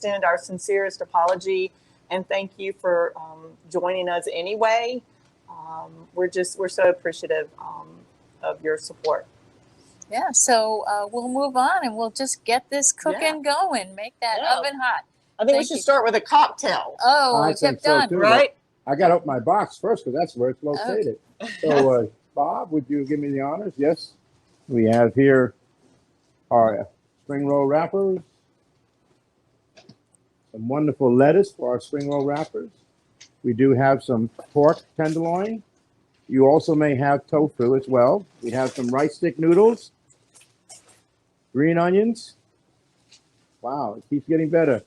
extend our sincerest apology and thank you for joining us anyway. We're so appreciative of your support. Yeah, so we'll move on and we'll just get this cooking going. Make that oven hot. I think we should start with a cocktail. Oh, we kept on. Too, right? I got to open my box first because that's where it's located. Okay. So, Bob, would you give me the honors? Yes. We have here our spring roll wrappers. Some wonderful lettuce for our spring roll wrappers. We do have some pork tenderloin. You also may have tofu as well. We have some rice stick noodles, green onions. Wow, it keeps getting better.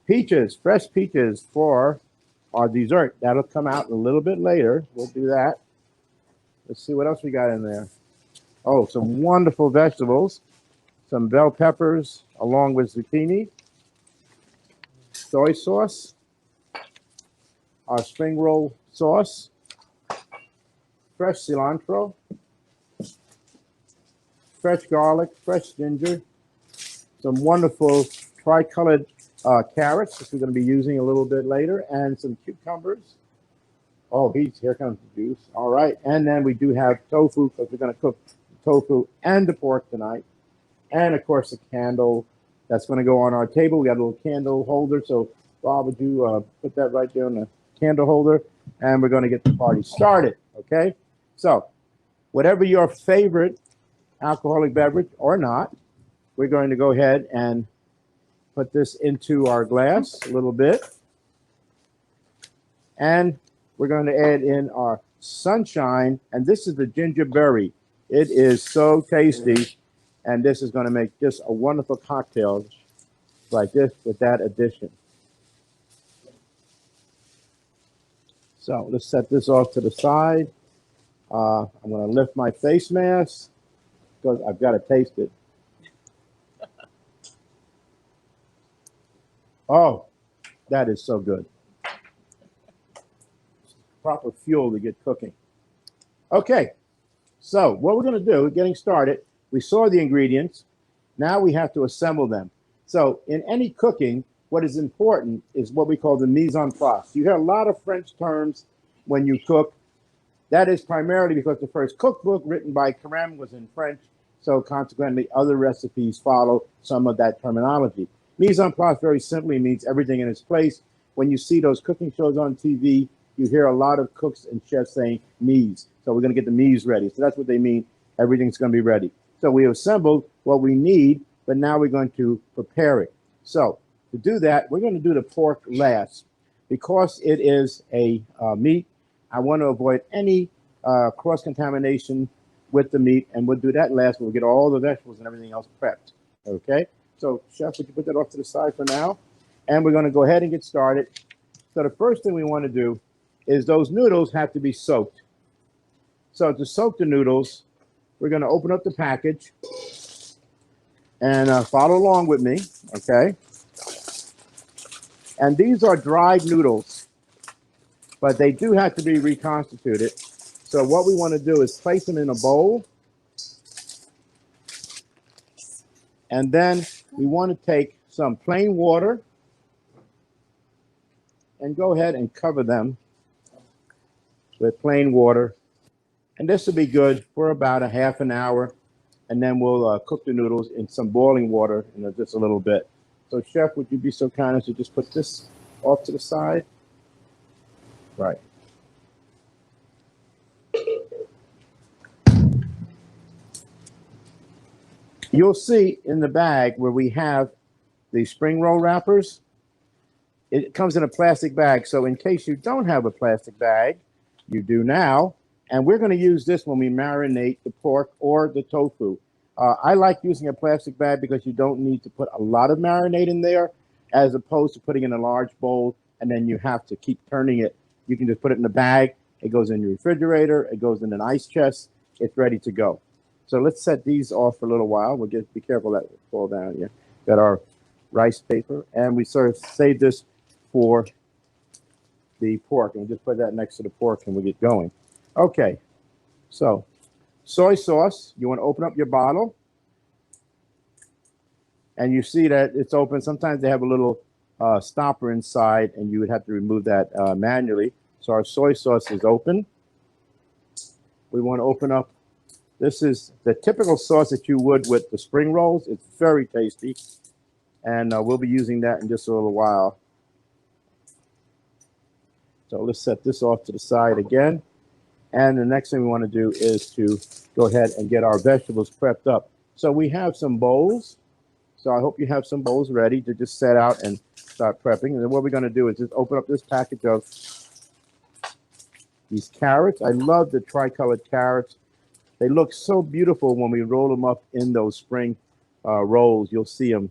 Peaches, fresh peaches for our dessert. That'll come out a little bit later. We'll do that. Let's see what else we got in there. Oh, some wonderful vegetables. Some bell peppers along with zucchini. Soy sauce. Our spring roll sauce. Fresh cilantro. Fresh garlic, fresh ginger. Some wonderful tricolored carrots, which we're going to be using a little bit later, and some cucumbers. Oh, here comes the juice. All right. And then we do have tofu because we're going to cook the tofu and the pork tonight. And, of course, a candle that's going to go on our table. We got a little candle holder. So, Bob, would you put that right there on the candle holder? And we're going to get the party started, okay? So, whatever your favorite alcoholic beverage or not, we're going to go ahead and put this into our glass a little bit. And we're going to add in our sunshine. And this is the ginger berry. It is so tasty. And this is going to make just a wonderful cocktail like this with that addition. So let's set this off to the side. I'm going to lift my face mask because I've got to taste it. Oh, that is so good. Proper fuel to get cooking. Okay, so what we're going to do, getting started, we saw the ingredients. Now we have to assemble them. So in any cooking, what is important is what we call the mise en place. You hear a lot of French terms when you cook. That is primarily because the first cookbook written by Carême was in French. So consequently, other recipes follow some of that terminology. Mise en place very simply means everything in its place. When you see those cooking shows on TV, you hear a lot of cooks and chefs saying mise. So we're going to get the mise ready. So that's what they mean. Everything's going to be ready. So we assembled what we need, but now we're going to prepare it. So to do that, we're going to do the pork last. Because it is a meat, I want to avoid any cross-contamination with the meat, and we'll do that last. We'll get all the vegetables and everything else prepped. Okay? So, Chef, would you put that off to the side for now? And we're going to go ahead and get started. So the first thing we want to do is those noodles have to be soaked. So to soak the noodles, we're going to open up the package and follow along with me, okay? And these are dried noodles, but they do have to be reconstituted. So what we want to do is place them in a bowl. And then we want to take some plain water and go ahead and cover them with plain water. And this will be good for about a half an hour. And then we'll cook the noodles in some boiling water in just a little bit. So, Chef, would you be so kind as to just put this off to the side? Right. You'll see in the bag where we have the spring roll wrappers, it comes in a plastic bag. So in case you don't have a plastic bag, you do now. And we're going to use this when we marinate the pork or the tofu. I like using a plastic bag because you don't need to put a lot of marinade in there as opposed to putting in a large bowl and then you have to keep turning it. You can just put it in a bag. It goes in your refrigerator. It goes in an ice chest. It's ready to go. So let's set these off for a little while. We'll just be careful that it fall down here. Got our rice paper, and we sort of save this for the pork. And we'll just put that next to the pork, and we'll get going. Okay, so soy sauce. You want to open up your bottle, and you see that it's open. Sometimes they have a little stopper inside, and you would have to remove that manually. So our soy sauce is open. We want to open up. This is the typical sauce that you would with the spring rolls. It's very tasty, and we'll be using that in just a little while. So let's set this off to the side again. And the next thing we want to do is to go ahead and get our vegetables prepped up. So we have some bowls. So I hope you have some bowls ready to just set out and start prepping. And then what we're going to do is just open up this package of these carrots. I love the tricolored carrots. They look so beautiful when we roll them up in those spring rolls. You'll see them,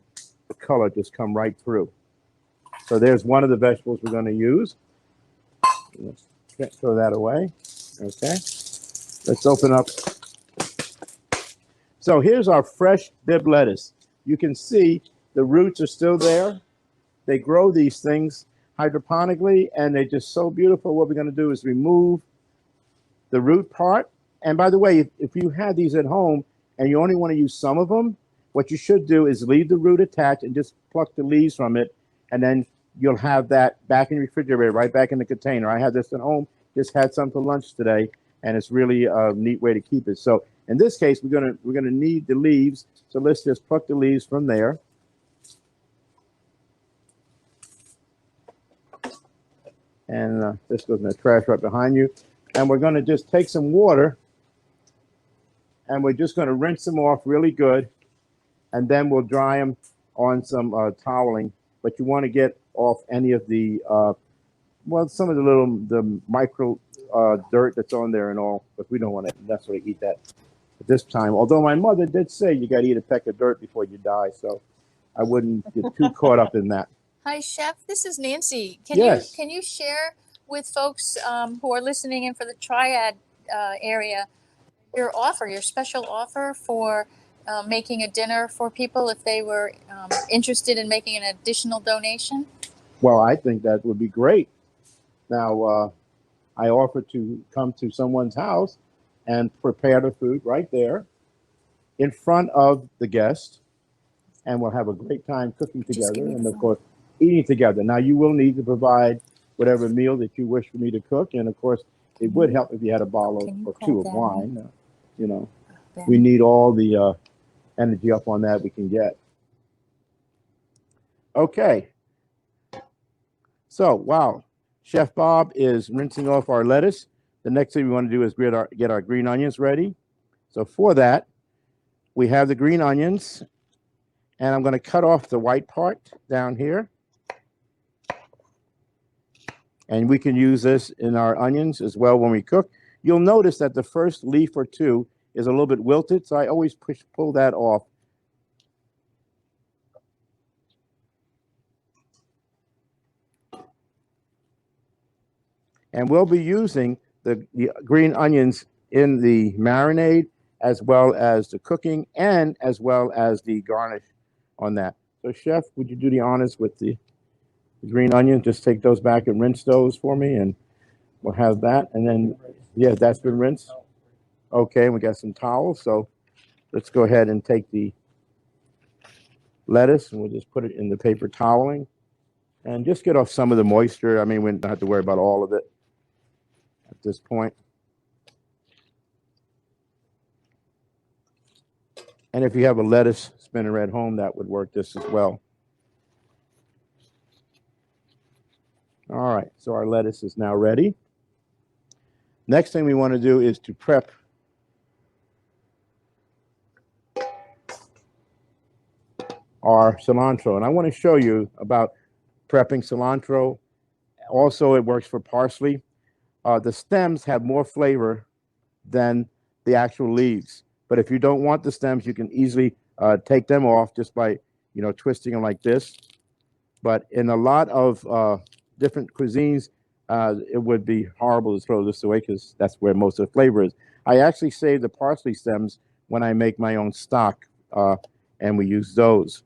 the color just come right through. So there's one of the vegetables we're going to use. Let's throw that away. Okay. Let's open up. So here's our fresh Bibb lettuce. You can see the roots are still there. They grow these things hydroponically, and they're just so beautiful. What we're going to do is remove the root part. And by the way, if you have these at home and you only want to use some of them, what you should do is leave the root attached and just pluck the leaves from it, and then you'll have that back in the refrigerator, right back in the container. I have this at home, just had some for lunch today, and it's really a neat way to keep it. So in this case, we're gonna need the leaves. So let's just pluck the leaves from there. And this goes in the trash right behind you. And we're gonna just take some water, and we're just gonna rinse them off really good, and then we'll dry them on some toweling. But you want to get off any of the well, some of the micro dirt that's on there and all, but we don't want to necessarily eat that at this time. Although my mother did say you got to eat a peck of dirt before you die, so I wouldn't get too caught up in that. Hi, Chef. This is Nancy. Yes. Can you share with folks who are listening in for the Triad area your offer, your special offer for making a dinner for people if they were interested in making an additional donation? Well, I think that would be great. Now, I offer to come to someone's house and prepare the food right there in front of the guest, and we'll have a great time cooking together and, of course, eating together. Now, you will need to provide whatever meal that you wish for me to cook, and, of course, it would help if you had a bottle or two of wine. You know, we need all the energy up on that we can get. Okay. So, wow. Chef Bob is rinsing off our lettuce. The next thing we want to do is get our green onions ready. So for that, we have the green onions, and I'm going to cut off the white part down here. And we can use this in our onions as well when we cook. You'll notice that the first leaf or two is a little bit wilted, so I always pull that off. And we'll be using the green onions in the marinade, as well as the cooking, and as well as the garnish on that. So, Chef, would you do the honors with the green onions? Just take those back and rinse those for me, and we'll have that. And then, yeah, that's been rinsed. Okay, we got some towels. So let's go ahead and take the lettuce, and we'll just put it in the paper toweling and just get off some of the moisture. I mean, we don't have to worry about all of it at this point. And if you have a lettuce spinner at home, that would work just as well. All right, so our lettuce is now ready. Next thing we want to do is to prep our cilantro. And I want to show you about prepping cilantro. Also, it works for parsley. The stems have more flavor than the actual leaves. But if you don't want the stems, you can easily take them off just by, twisting them like this. But in a lot of different cuisines, it would be horrible to throw this away because that's where most of the flavor is. I actually save the parsley stems when I make my own stock, and we use those.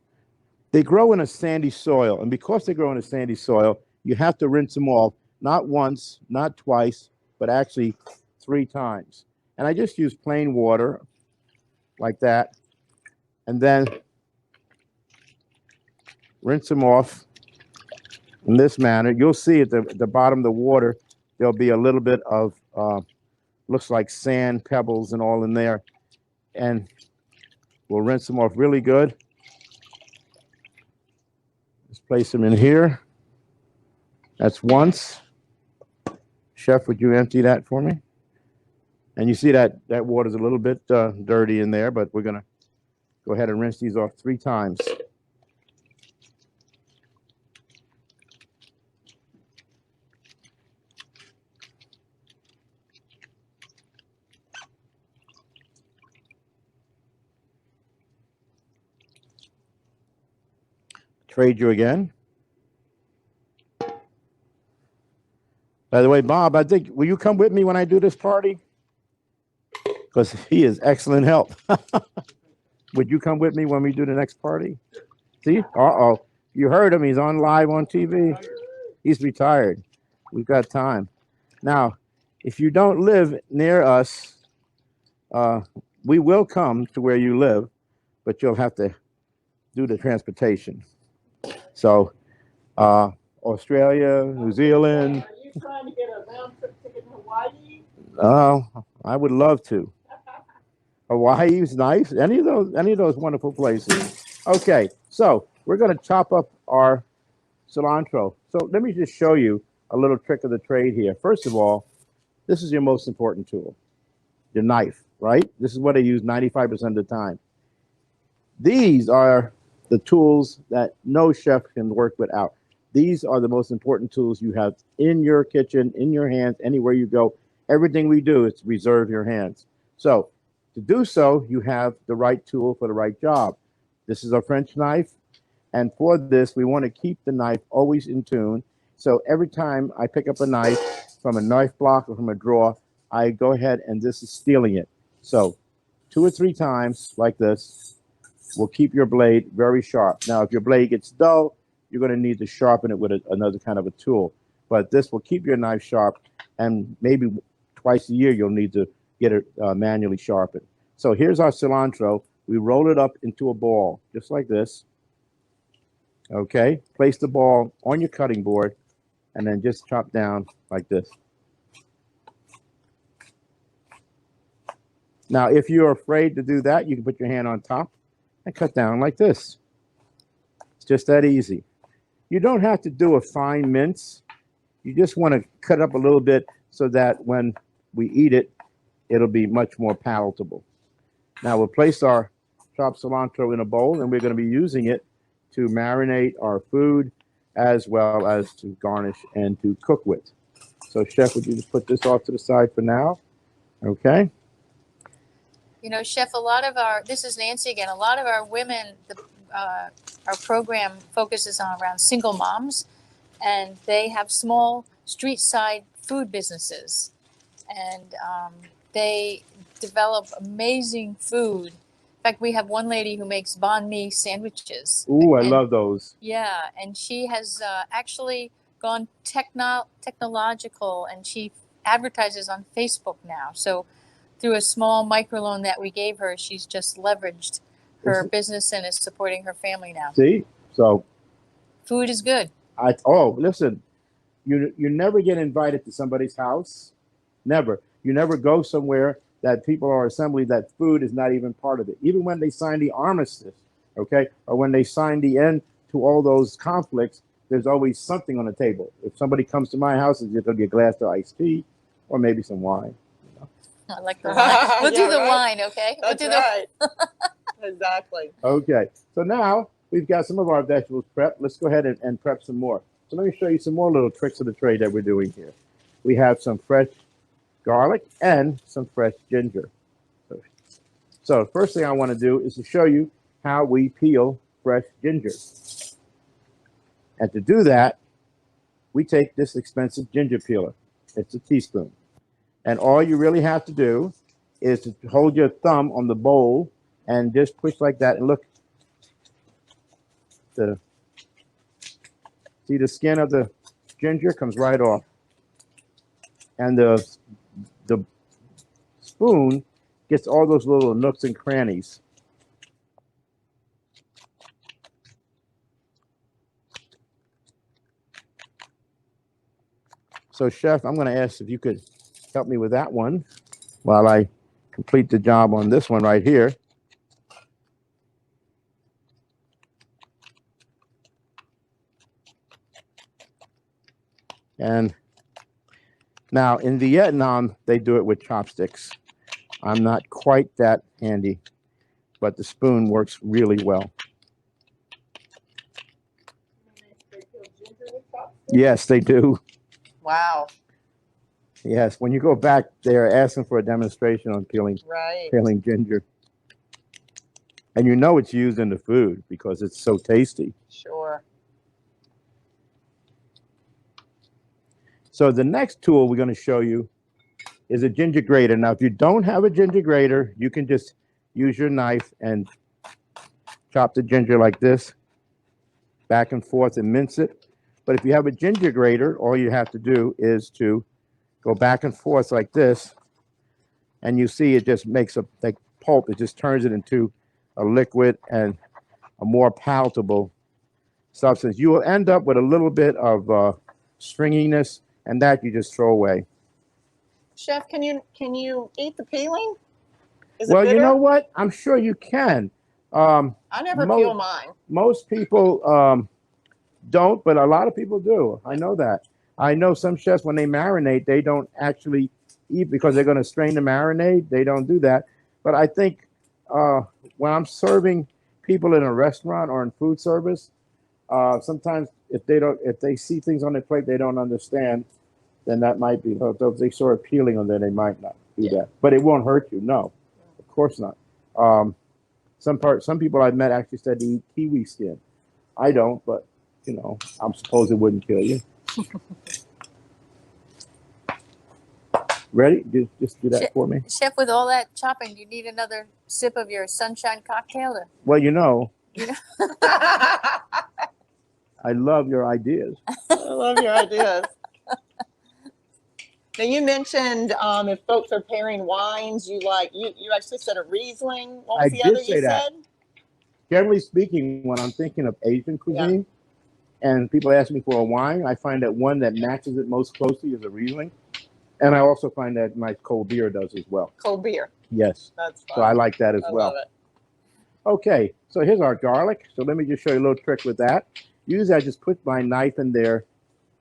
They grow in a sandy soil, and because they grow in a sandy soil, you have to rinse them off, not once, not twice, but actually 3 times. And I just use plain water like that, and then rinse them off in this manner. You'll see at the bottom of the water, there'll be a little bit of, looks like sand, pebbles, and all in there. And we'll rinse them off really good. Just place them in here. That's once. Chef, would you empty that for me? And you see that water's a little bit dirty in there, but we're going to go ahead and rinse these off 3 times. Trade you again. By the way, Bob, I think, will you come with me when I do this party? Because he is excellent help. Would you come with me when we do the next party? See? Uh-oh. You heard him. He's on live on TV. He's retired. We've got time. Now, if you don't live near us, we will come to where you live, but you'll have to do the transportation. So, Australia, New Zealand. Are you trying to get a round trip ticket to Hawaii? Oh, I would love to. Hawaii is nice. Any of those wonderful places. Okay, so we're going to chop up our cilantro. So let me just show you a little trick of the trade here. First of all, this is your most important tool, your knife, right? This is what I use 95% of the time. These are the tools that no chef can work without. These are the most important tools you have in your kitchen, in your hands, anywhere you go. Everything we do is to reserve your hands. So to do so, you have the right tool for the right job. This is a French knife. And for this, we want to keep the knife always in tune. So every time I pick up a knife from a knife block or from a drawer, I go ahead and this is stealing it. So 2 or 3 times like this will keep your blade very sharp. Now, if your blade gets dull, you're going to need to sharpen it with another kind of a tool. But this will keep your knife sharp, and maybe twice a year you'll need to get it manually sharpened. So here's our cilantro. We roll it up into a ball, just like this. Okay, place the ball on your cutting board, and then just chop down like this. Now, if you're afraid to do that, you can put your hand on top and cut down like this. It's just that easy. You don't have to do a fine mince. You just want to cut up a little bit so that when we eat it, it'll be much more palatable. Now we'll place our chopped cilantro in a bowl, and we're going to be using it to marinate our food as well as to garnish and to cook with. So, Chef, would you just put this off to the side for now? Okay. You know, Chef, this is Nancy again, a lot of our women, our program focuses on around single moms, and they have small street side food businesses. And they develop amazing food. In fact, we have one lady who makes banh mi sandwiches. Ooh, I love those. Yeah, and she has actually gone technological, and she advertises on Facebook now. So through a small microloan that we gave her, she's just leveraged her business and is supporting her family now. See? So food is good. Listen, you never get invited to somebody's house. Never. You never go somewhere that people are assembling that food is not even part of it. Even when they sign the armistice, okay, or when they sign the end to all those conflicts, there's always something on the table. If somebody comes to my house, it's going to be a glass of iced tea or maybe some wine. You know? I like the wine. We'll do the wine, okay? That's we'll do right. Exactly. Okay, so now we've got some of our vegetables prepped. Let's go ahead and prep some more. So let me show you some more little tricks of the trade that we're doing here. We have some fresh garlic and some fresh ginger. So the first thing I want to do is to show you how we peel fresh ginger. And to do that, we take this expensive ginger peeler. It's a teaspoon. And all you really have to do is to hold your thumb on the bowl and just push like that. And look, see the skin of the ginger comes right off. And the spoon gets all those little nooks and crannies. So, Chef, I'm going to ask if you could help me with that one while I complete the job on this one right here. And now in Vietnam, they do it with chopsticks. I'm not quite that handy, but the spoon works really well. Yes, they do. Wow. Yes, when you go back, they're asking for a demonstration on peeling ginger. And you know it's used in the food because it's so tasty. Sure. So the next tool we're going to show you is a ginger grater. Now, if you don't have a ginger grater, you can just use your knife and chop the ginger like this, back and forth, and mince it. But if you have a ginger grater, all you have to do is to go back and forth like this, and you see it just makes a like pulp. It just turns it into a liquid and a more palatable substance. You will end up with a little bit of stringiness, and that you just throw away. Chef, can you eat the peeling? Is Well, it you bitter? know what? I'm sure you can. I never peel mine. Most people don't, but a lot of people do. I know that. I know some chefs, when they marinate, they don't actually eat because they're going to strain the marinade. They don't do that. But I think when I'm serving people in a restaurant or in food service, sometimes if they see things on their plate they don't understand, then that might be. If they saw it peeling on there, they might not do that. But it won't hurt you. No, of course not. Some people I've met actually said to eat kiwi skin. I don't, but you know, I'm supposed it wouldn't kill you. Ready? Just do that for me. Chef, with all that chopping, do you need another sip of your sunshine cocktail? Well, you know, I I love your ideas. love your ideas. Now you mentioned if folks are pairing wines, you actually said a Riesling. What was I the did other say you that. said? Generally speaking, when I'm thinking of Asian cuisine, and people ask me for a wine, I find that one that matches it most closely is a Riesling. And I also find that my cold beer does as well. Cold beer. Yes. That's fine. So I like that as I well. love it. Okay, so here's our garlic. So let me just show you a little trick with that. Usually I just put my knife in there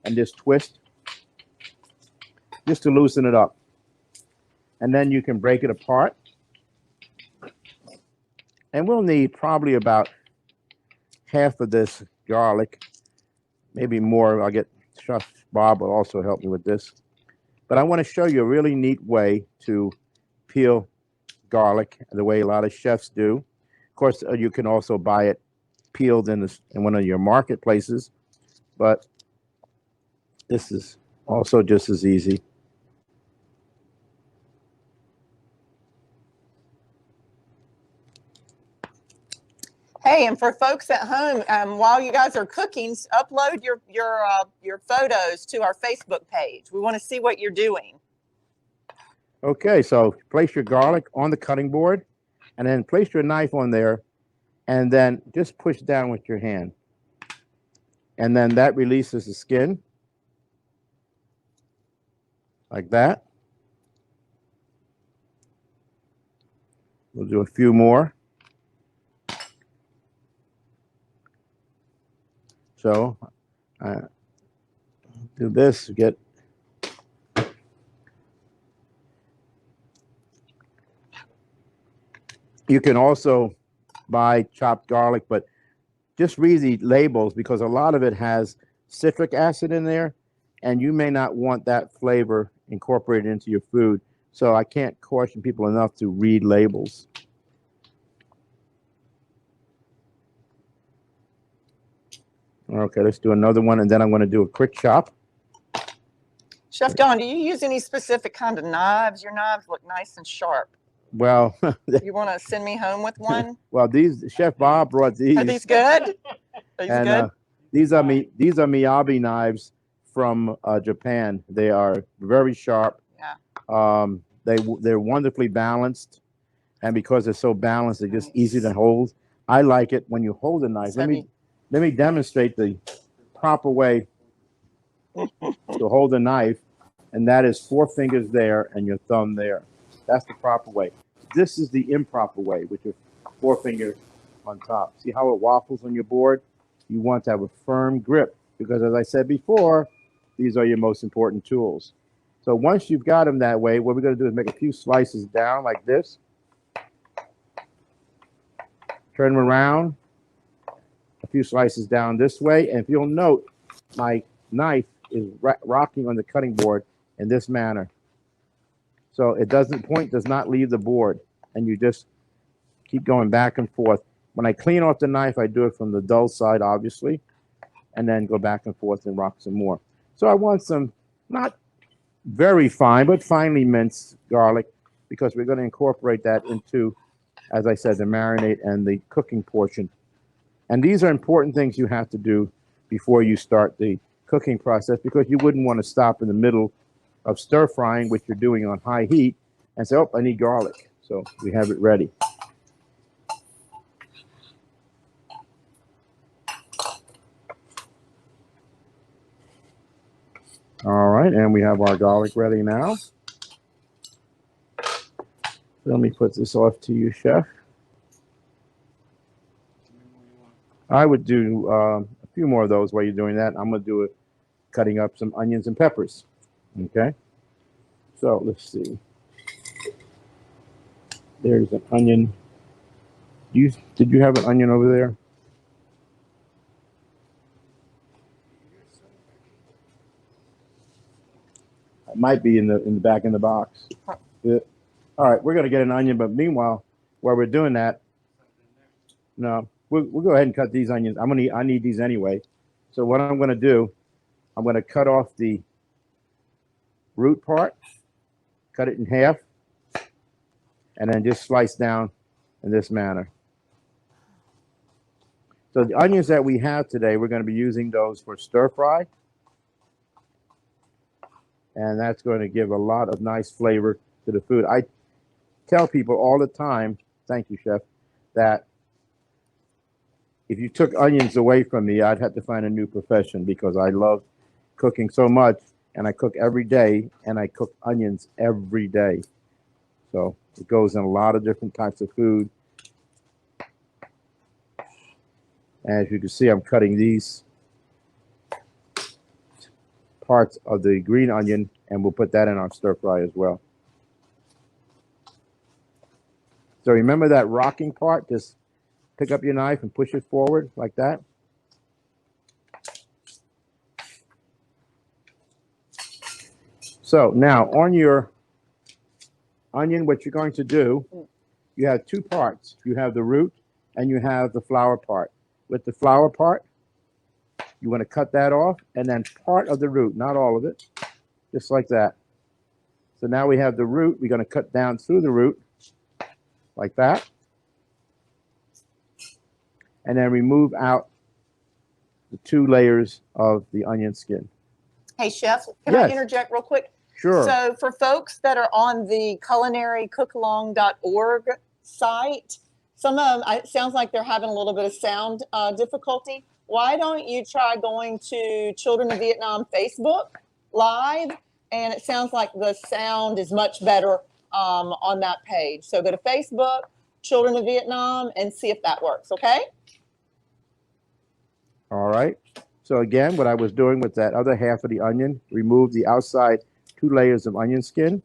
and just twist, just to loosen it up. And then you can break it apart. And we'll need probably about half of this garlic, maybe more. I'll get Chef Bob will also help me with this. But I want to show you a really neat way to peel garlic, the way a lot of chefs do. Of course, you can also buy it peeled in one of your marketplaces, but this is also just as easy. Hey, and for folks at home, while you guys are cooking, upload your photos to our Facebook page. We want to see what you're doing. Okay, so place your garlic on the cutting board, and then place your knife on there, and then just push down with your hand. And then that releases the skin, like that. We'll do a few more. So do this, get you can also buy chopped garlic, but just read the labels because a lot of it has citric acid in there, and you may not want that flavor incorporated into your food. So I can't caution people enough to read labels. Okay, let's do another one, and then I'm going to do a quick chop. Chef Don, do you use any specific kind of knives? Your knives look nice and sharp. Well, You want to send me home with one? well, these Chef Bob brought these. Are these good? Are these good? These are Miyabi knives from Japan. They are very sharp. Yeah. They're wonderfully balanced, and because they're so balanced, they're just easy to hold. I like it when you hold a knife. Let me demonstrate the proper way to hold a knife. And that is 4 fingers there and your thumb there. That's the proper way. This is the improper way, which is 4 fingers on top. See how it waffles on your board? You want to have a firm grip because, as I said before, these are your most important tools. So once you've got them that way, what we're going to do is make a few slices down like this. Turn them around, a few slices down this way. And if you'll note, my knife is rocking on the cutting board in this manner. So it doesn't point, does not leave the board. And you just keep going back and forth. When I clean off the knife, I do it from the dull side, obviously, and then go back and forth and rock some more. So I want some, not very fine, but finely minced garlic, because we're going to incorporate that into, as I said, the marinade and the cooking portion. And these are important things you have to do before you start the cooking process, because you wouldn't want to stop in the middle of stir frying, which you're doing on high heat, and say, oh, I need garlic. So we have it ready. All right, and we have our garlic ready now. Let me put this off to you, Chef. I would do a few more of those while you're doing that. I'm going to do it cutting up some onions and peppers. Okay, so let's see. There's an onion. Did you have an onion over there? It might be in the back in the box. Yeah. All right, we're going to get an onion, but meanwhile, while we're doing that, no, we'll go ahead and cut these onions. I need these anyway. So what I'm going to do, I'm going to cut off the root part, cut it in half, and then just slice down in this manner. So the onions that we have today, we're going to be using those for stir fry. And that's going to give a lot of nice flavor to the food. I tell people all the time, thank you, Chef, that if you took onions away from me, I'd have to find a new profession, because I love cooking so much, and I cook every day, and I cook onions every day. So it goes in a lot of different types of food. As you can see, I'm cutting these parts of the green onion, and we'll put that in our stir fry as well. So remember that rocking part? Just pick up your knife and push it forward like that. So now on your onion, what you're going to do, you have 2 parts. You have the root and you have the flower part. With the flower part, you want to cut that off, and then part of the root, not all of it, just like that. So now we have the root. We're going to cut down through the root like that, and then remove out the 2 layers of the onion skin. Hey, Chef, can Yes. I interject real quick? Sure. So for folks that are on the culinaryycookalong.org site, some of them, it sounds like they're having a little bit of sound difficulty. Why don't you try going to Children of Vietnam Facebook Live? And it sounds like the sound is much better on that page. So go to Facebook, Children of Vietnam, and see if that works, okay? All right. So again, what I was doing with that other half of the onion, remove the outside 2 layers of onion skin.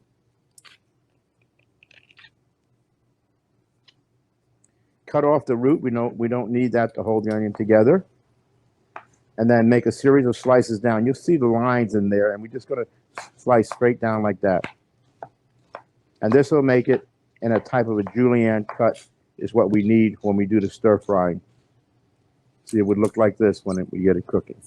Cut off the root. We don't need that to hold the onion together. And then make a series of slices down. You'll see the lines in there, and we're just going to slice straight down like that. And this will make it in a type of a julienne cut, is what we need when we do the stir frying. See, it would look like this when we get it cooking.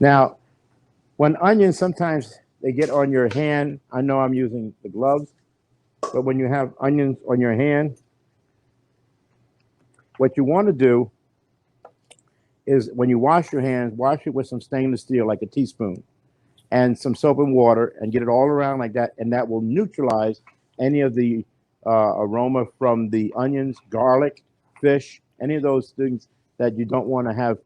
Now, when onions, sometimes they get on your hand. I know I'm using the gloves, but when you have onions on your hand, what you want to do is when you wash your hands, wash it with some stainless steel, like a teaspoon, and some soap and water, and get it all around like that, and that will neutralize any of the aroma from the onions, garlic, fish, any of those things that you don't want to have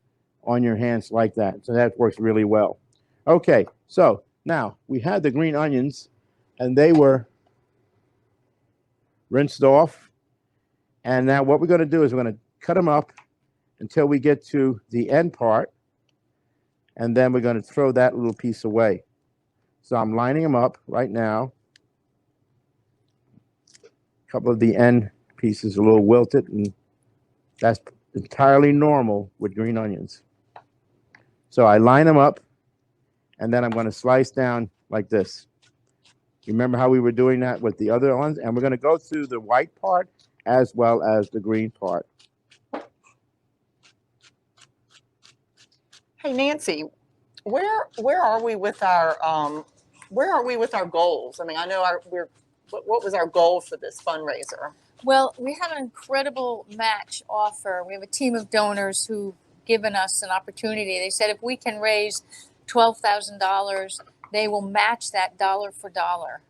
on your hands like that. So that works really well. Okay, so now we had the green onions, and they were rinsed off. And now what we're going to do is we're going to cut them up until we get to the end part, and then we're going to throw that little piece away. So I'm lining them up right now. A couple of the end pieces a little wilted, and that's entirely normal with green onions. So I line them up, and then I'm going to slice down like this. Remember how we were doing that with the other ones? And we're going to go through the white part as well as the green part. Hey, Nancy, where are we with our goals? I mean, I know what was our goal for this fundraiser? Well, we have an incredible match offer. We have a team of donors who've given us an opportunity. They said if we can raise $12,000, they will match that dollar for dollar.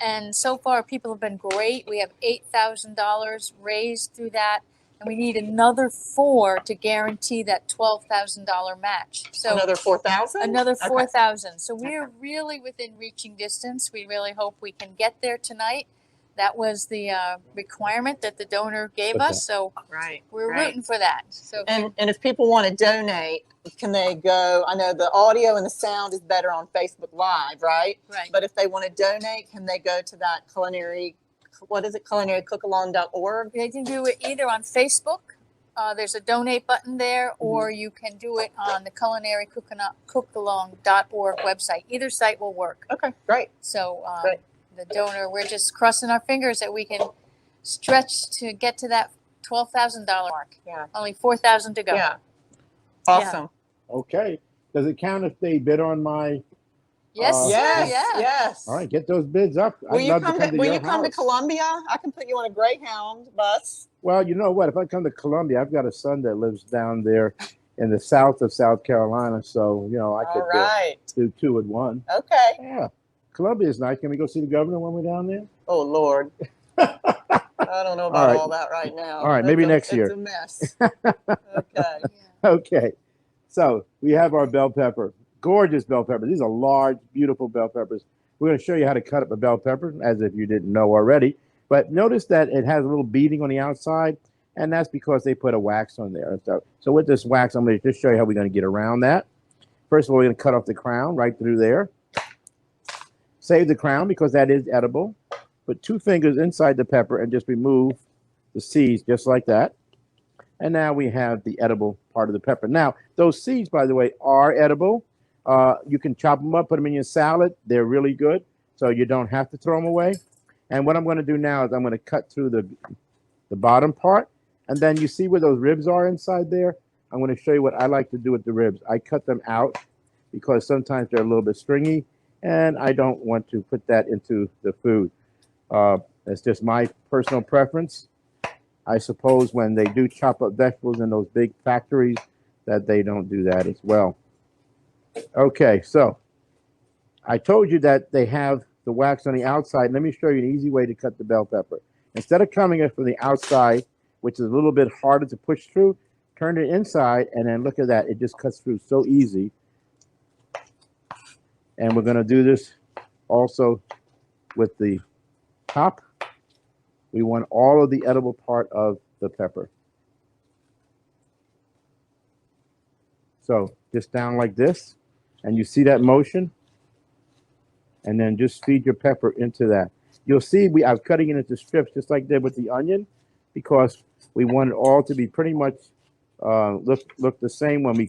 And so far, people have been great. We have $8,000 raised through that, and we need another 4 to guarantee that $12,000 match. So Another 4,000? another Okay. 4,000. So we're really within reaching distance. We really hope we can get there tonight. That was the requirement that the donor gave us. So Right. we're right. rooting for that. So And if people want to donate, can they go? I know the audio and the sound is better on Facebook Live, right? right. But if they want to donate, can they go to that culinary? What is it? Culinary.cookalong.org. They can do it either on Facebook. There's a donate button there, or you can do it on the CulinaryCookalong.org website. Either site will work. Okay, great. So Great. the donor, we're just crossing our fingers that we can stretch to get to that $12,000 mark. Yeah. Only 4,000 to go. Yeah. Awesome. Okay. Does it count if they bid on my? Yes. Yes. Yeah. Yes. All right, get those bids up. Will you I'd love come to come to will your you come to house. Columbia? I can put you on a Greyhound bus. Well, you know what? If I come to Columbia, I've got a son that lives down there in the south of South Carolina, so you know I could All right. do 2 with 1. Okay. Yeah, Columbia is nice. Can we go see the governor when we're down there? Oh Lord. I don't know about all that right now. All right, maybe next year. It's a mess. Okay. Okay, so we have our bell pepper, gorgeous bell peppers. These are large, beautiful bell peppers. We're going to show you how to cut up a bell pepper, as if you didn't know already. But notice that it has a little beading on the outside, and that's because they put a wax on there. So with this wax, I'm going to just show you how we're going to get around that. First of all, we're going to cut off the crown right through there. Save the crown because that is edible. Put 2 fingers inside the pepper and just remove the seeds just like that. And now we have the edible part of the pepper. Now, those seeds, by the way, are edible. You can chop them up, put them in your salad. They're really good, so you don't have to throw them away. And what I'm going to do now is I'm going to cut through the bottom part. And then you see where those ribs are inside there? I'm going to show you what I like to do with the ribs. I cut them out because sometimes they're a little bit stringy, and I don't want to put that into the food. That's just my personal preference. I suppose when they do chop up vegetables in those big factories that they don't do that as well. Okay, so I told you that they have the wax on the outside. Let me show you an easy way to cut the bell pepper. Instead of coming in from the outside, which is a little bit harder to push through, turn it inside, and then look at that. It just cuts through so easy. And we're going to do this also with the top. We want all of the edible part of the pepper. So just down like this, and you see that motion, and then just feed your pepper into that. You'll see I was cutting it into strips just like that with the onion, because we want it all to be pretty much look the same when we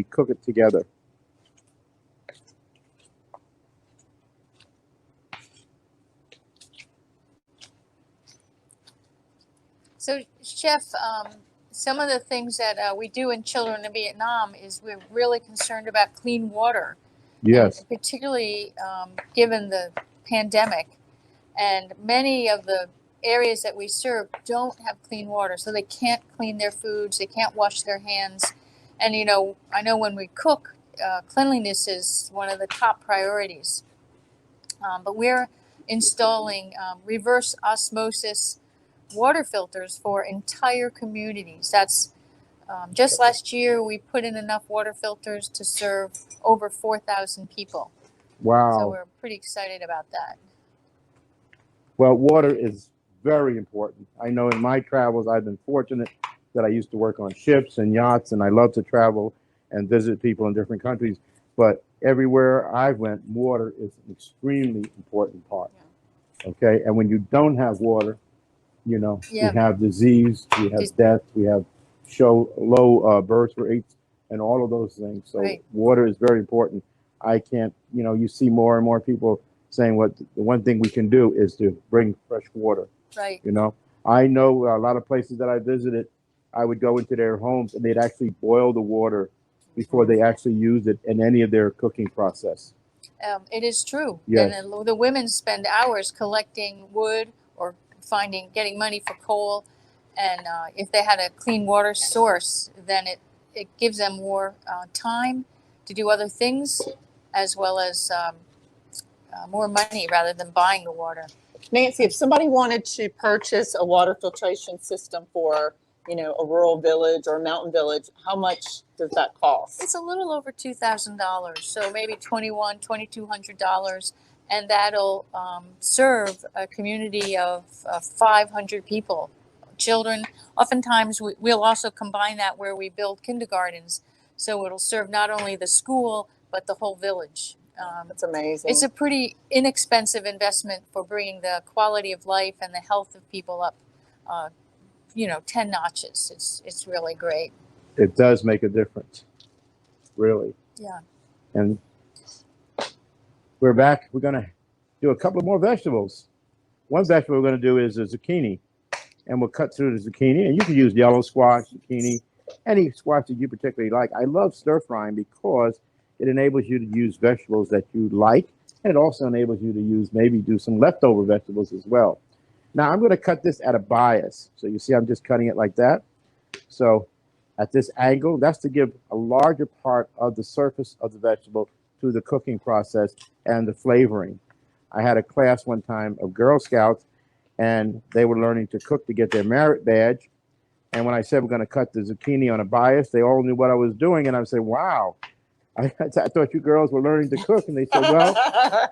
cook it together. So, Chef, some of the things that we do in Children in Vietnam is we're really concerned about clean water. Yes. And particularly given the pandemic. And many of the areas that we serve don't have clean water, so they can't clean their foods, they can't wash their hands. And I know when we cook, cleanliness is one of the top priorities. But we're installing reverse osmosis water filters for entire communities. That's just last year we put in enough water filters to serve over 4,000 people. Wow. So we're pretty excited about that. Well, water is very important. I know in my travels, I've been fortunate that I used to work on ships and yachts, and I love to travel and visit people in different countries. But everywhere I went, water is an extremely important part. Yeah. Okay, and when you don't have water, we have disease, we have death, we have low birth rates, and all of those things. So water is very important. I can't, you see more and more people saying the one thing we can do is to bring fresh water. Right. I know a lot of places that I visited, I would go into their homes and they'd actually boil the water before they actually use it in any of their cooking process. It is true. Yes. And the women spend hours collecting wood or getting money for coal. And if they had a clean water source, then it gives them more time to do other things, as well as more money rather than buying the water. Nancy, if somebody wanted to purchase a water filtration system for, a rural village or a mountain village, how much does that cost? It's a little over $2,000, so maybe $2,200, and that'll serve a community of 500 people, children. Oftentimes, we'll also combine that where we build kindergartens, so it'll serve not only the school but the whole village. That's amazing. It's a pretty inexpensive investment for bringing the quality of life and the health of people up, 10 notches. It's really great. It does make a difference, really. Yeah. And we're back. We're going to do a couple of more vegetables. One vegetable we're going to do is a zucchini, and we'll cut through the zucchini. And you can use yellow squash, zucchini, any squash that you particularly like. I love stir frying because it enables you to use vegetables that you like, and it also enables you to maybe do some leftover vegetables as well. Now, I'm going to cut this at a bias. So you see I'm just cutting it like that. So at this angle, that's to give a larger part of the surface of the vegetable to the cooking process and the flavoring. I had a class one time of Girl Scouts, and they were learning to cook to get their merit badge. And when I said we're going to cut the zucchini on a bias, they all knew what I was doing. And I said, wow. I thought you girls were learning to cook. And they said, well,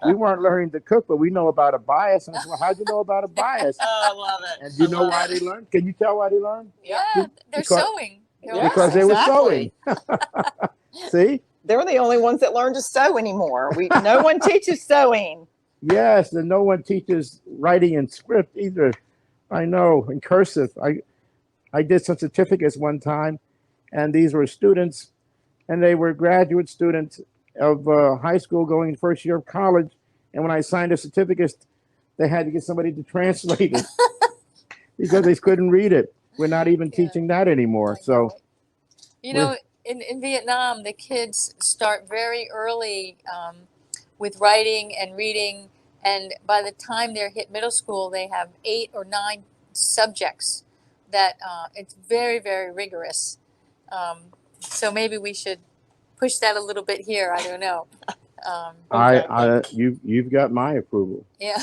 we weren't learning to cook, but we know about a bias. And I said, well, how'd you know about a bias? Oh, I love it. And do you know why they learned? Can you tell why they learned? Yeah, they're sewing. Because they were sewing. See? They're the only ones that learn to sew anymore. No one teaches sewing. Yes, and no one teaches writing in script either. I know, in cursive. I did some certificates one time, and these were students, and they were graduate students of high school going first year of college. And when I signed the certificates, they had to get somebody to translate it because they couldn't read it. We're not even teaching that anymore. So, in Vietnam, the kids start very early with writing and reading. And by the time they're hit middle school, they have 8 or 9 subjects that it's very, very rigorous. So maybe we should push that a little bit here. I don't know. You've got my approval. Yeah.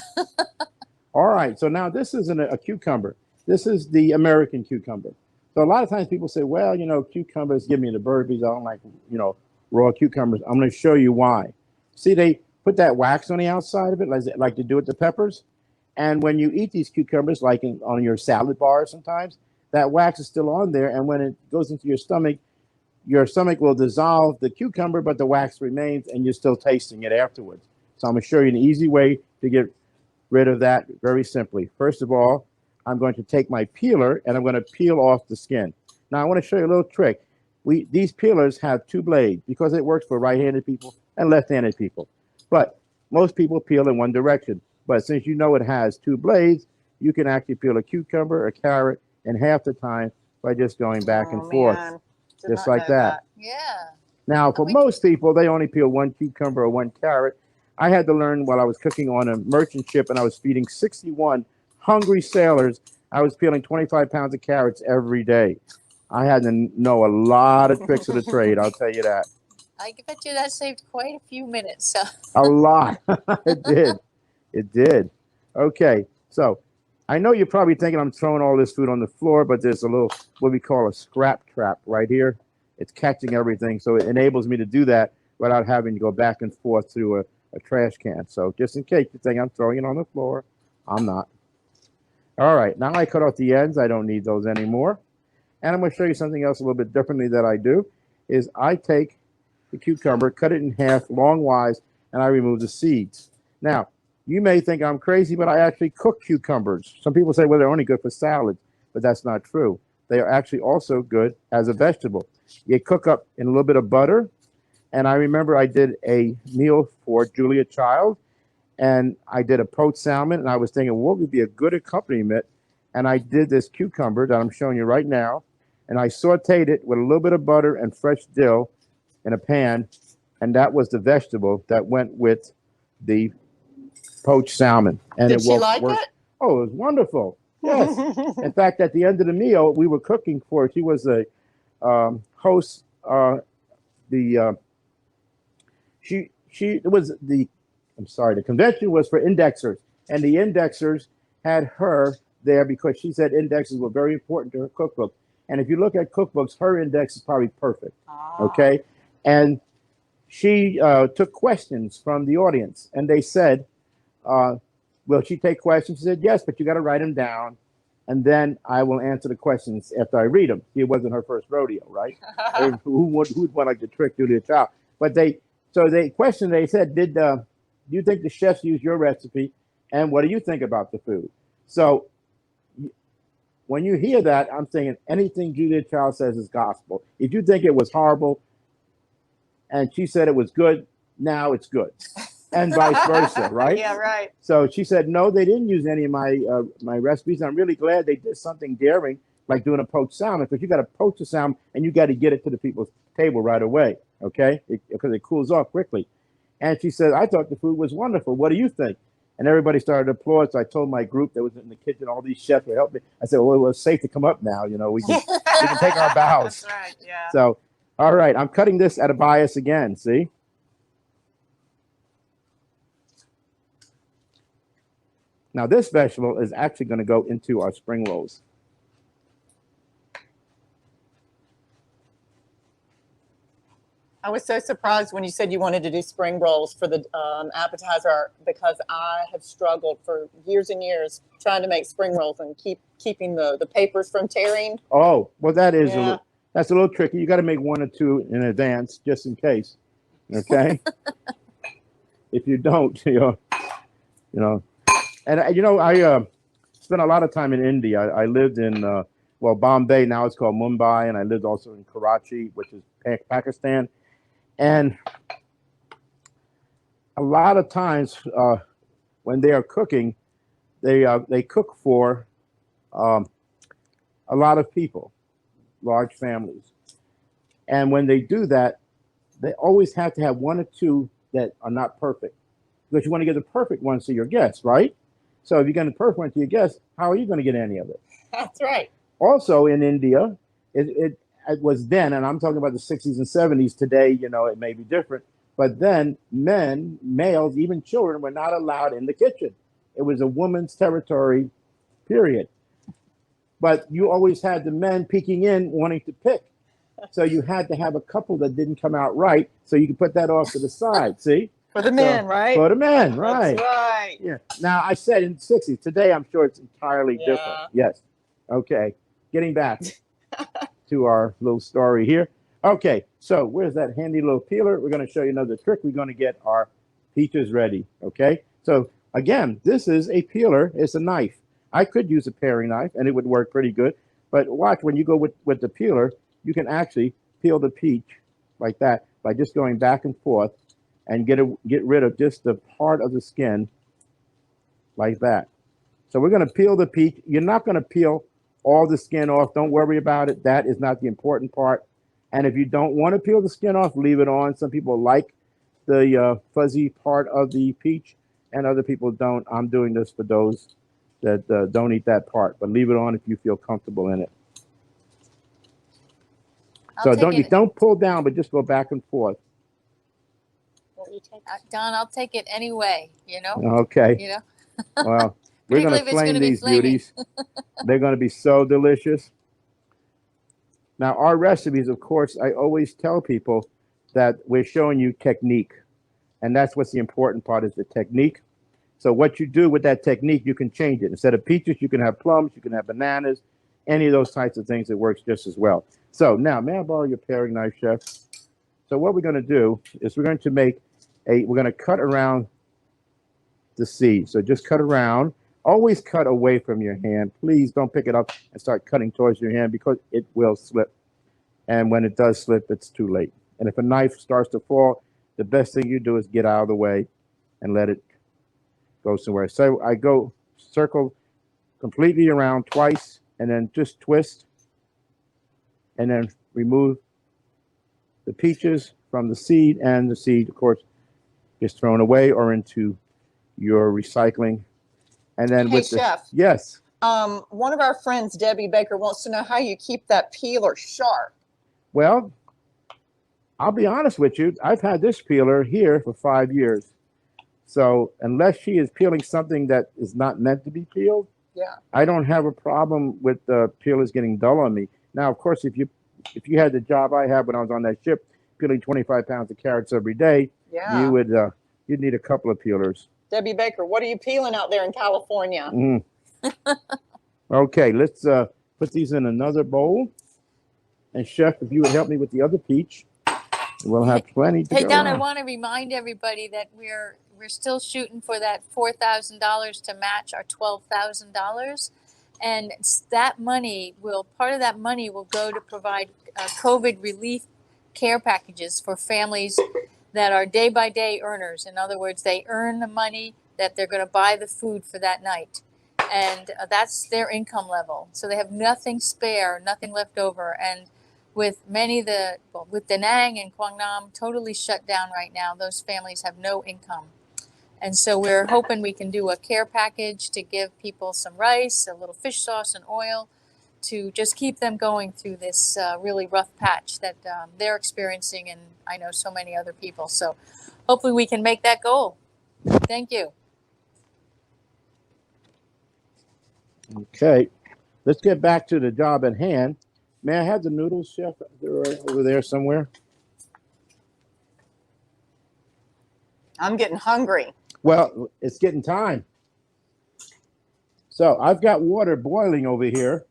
All right. So now this isn't a cucumber. This is the American cucumber. So a lot of times people say, well, cucumbers give me the burpees. I don't like, raw cucumbers. I'm going to show you why. See, they put that wax on the outside of it, like they do with the peppers. And when you eat these cucumbers, like on your salad bar sometimes, that wax is still on there. And when it goes into your stomach will dissolve the cucumber, but the wax remains, and you're still tasting it afterwards. So I'm going to show you an easy way to get rid of that very simply. First of all, I'm going to take my peeler, and I'm going to peel off the skin. Now, I want to show you a little trick. These peelers have 2 blades because it works for right-handed people and left-handed people. But most people peel in one direction. But since it has 2 blades, you can actually peel a cucumber, a carrot, in half the time by just going back and forth. Just like that. Yeah. Now, for most people, they only peel 1 cucumber or 1 carrot. I had to learn while I was cooking on a merchant ship, and I was feeding 61 hungry sailors. I was peeling 25 pounds of carrots every day. I had to know a lot of tricks of the trade. I'll tell you that. I bet you that saved quite a few minutes. So. A lot. It did. It did. Okay. So I know you're probably thinking I'm throwing all this food on the floor, but there's a little, what we call a scrap trap right here. It's catching everything. So it enables me to do that without having to go back and forth through a trash can. So just in case you think I'm throwing it on the floor, I'm not. All right. Now I cut off the ends. I don't need those anymore. And I'm going to show you something else a little bit differently that I do is I take the cucumber, cut it in half longwise, and I remove the seeds. Now, you may think I'm crazy, but I actually cook cucumbers. Some people say, well, they're only good for salads, but that's not true. They are actually also good as a vegetable. You cook up in a little bit of butter. And I remember I did a meal for Julia Child, and I did a poached salmon, and I was thinking, what would be a good accompaniment? And I did this cucumber that I'm showing you right now, and I sauteed it with a little bit of butter and fresh dill in a pan, and that was the vegetable that went with the poached salmon. And Did she like it? Oh, it was wonderful. Yes. In fact, at the end of the meal, we were cooking for. She was a host. The convention was for indexers, and the indexers had her there because she said indexes were very important to her cookbook. And if you look at cookbooks, her index is probably perfect. Okay. And she took questions from the audience, and they said, will she take questions? She said, yes, but you got to write them down, and then I will answer the questions after I read them. It wasn't her first rodeo, right? Who would want like to trick Julia Child? But they questioned, they said, do you think the chefs use your recipe? And what do you think about the food? So when you hear that, I'm thinking anything Julia Child says is gospel. If you think it was horrible and she said it was good, now it's good. And vice versa, right? Yeah, right. So she said, no, they didn't use any of my recipes. I'm really glad they did something daring, like doing a poached salmon, because you got to poach the salmon and you got to get it to the people's table right away, okay? Because it cools off quickly. And she said, I thought the food was wonderful. What do you think? And everybody started to applaud. So I told my group that was in the kitchen, all these chefs would help me. I said, well, it's safe to come up now. You know, we can take our bows. That's right, yeah. So, all right, I'm cutting this at a bias again, see? Now, this vegetable is actually going to go into our spring rolls. I was so surprised when you said you wanted to do spring rolls for the appetizer, because I have struggled for years and years trying to make spring rolls and keeping the papers from tearing. Oh, well, that's a little tricky. You got to make one or two in advance just in case. Okay. If you don't, you know. And I spent a lot of time in India. I lived in Bombay. Now it's called Mumbai, and I lived also in Karachi, which is Pakistan. And a lot of times when they are cooking, they cook for a lot of people, large families. And when they do that, they always have to have one or two that are not perfect, because you want to give the perfect ones to your guests, right? So if you get the perfect one to your guests, how are you going to get any of it? That's right. Also in India, it was then, and I'm talking about the 60s and 70s. Today, it may be different, but then men, males, even children were not allowed in the kitchen. It was a woman's territory, period. But you always had the men peeking in, wanting to pick. So you had to have a couple that didn't come out right, so you could put that off to the side, see? For the men, right? For the men, right. That's right. Yeah. Now, I said in the 60s. Today, I'm sure it's entirely different. Yes. Okay. Getting back to our little story here. Okay. So where's that handy little peeler? We're going to show you another trick. We're going to get our peaches ready. Okay. So again, this is a peeler. It's a knife. I could use a paring knife, and it would work pretty good. But watch, when you go with the peeler, you can actually peel the peach like that by just going back and forth and get rid of just the part of the skin like that. So we're going to peel the peach. You're not going to peel all the skin off. Don't worry about it. That is not the important part. And if you don't want to peel the skin off, leave it on. Some people like the fuzzy part of the peach, and other people don't. I'm doing this for those that don't eat that part, but leave it on if you feel comfortable in it. So take it. don't pull down, but just go back and forth. What will you take? Don, I'll take it anyway, Okay. you know, Well, we're going particularly to if it's going flame to be these flaming. beauties. They're going to be so delicious. Now, our recipes, of course, I always tell people that we're showing you technique. And that's what's the important part is the technique. So what you do with that technique, you can change it. Instead of peaches, you can have plums, you can have bananas, any of those types of things. It works just as well. So now, may I borrow your paring knife, Chef? So what we're going to do is we're going to make we're going to cut around the seed. So just cut around. Always cut away from your hand. Please don't pick it up and start cutting towards your hand because it will slip. And when it does slip, it's too late. And if a knife starts to fall, the best thing you do is get out of the way and let it go somewhere. So I go circle completely around twice and then just twist and then remove the peaches from the seed, and the seed, of course, is thrown away or into your recycling. And then Hey, Chef. Yes. One of our friends, Debbie Baker, wants to know how you keep that peeler sharp. Well, I'll be honest with you. I've had this peeler here for 5 years. So unless she is peeling something that is not meant to be peeled, yeah, I don't have a problem with the peelers getting dull on me. Now, of course, if you had the job I had when I was on that ship, peeling 25 pounds of carrots every day, yeah, you'd need a couple of peelers. Debbie Baker, what are you peeling out there in California? Okay, let's put these in another bowl. And Chef, if you would help me with the other peach, we'll have plenty to Hey, go Don, around. I want to remind everybody that we're still shooting for that $4,000 to match our $12,000. And that money part of that money will go to provide COVID relief care packages for families that are day-by-day earners. In other words, they earn the money that they're going to buy the food for that night. And that's their income level. So they have nothing spare, nothing left over. And with with Da Nang and Quang Nam totally shut down right now, those families have no income. And so we're hoping we can do a care package to give people some rice, a little fish sauce and oil to just keep them going through this really rough patch that they're experiencing, and I know so many other people. So hopefully we can make that goal. Thank you. Okay, let's get back to the job at hand. May I have the noodles, Chef? They're over there somewhere. I'm getting hungry. Well, it's getting time. So I've got water boiling over here.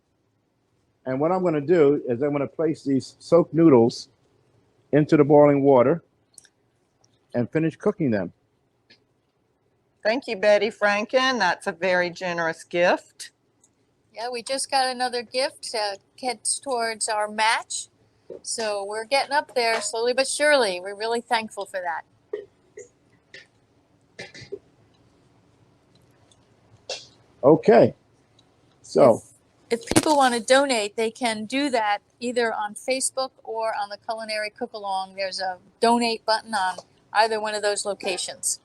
And what I'm going to do is I'm going to place these soaked noodles into the boiling water and finish cooking them. Thank you, Betty Franken. That's a very generous gift. Yeah, we just got another gift that gets towards our match. So we're getting up there slowly but surely. We're really thankful for that. Okay. So if people want to donate, they can do that either on Facebook or on the Culinary Cook Along. There's a donate button on either one of those locations.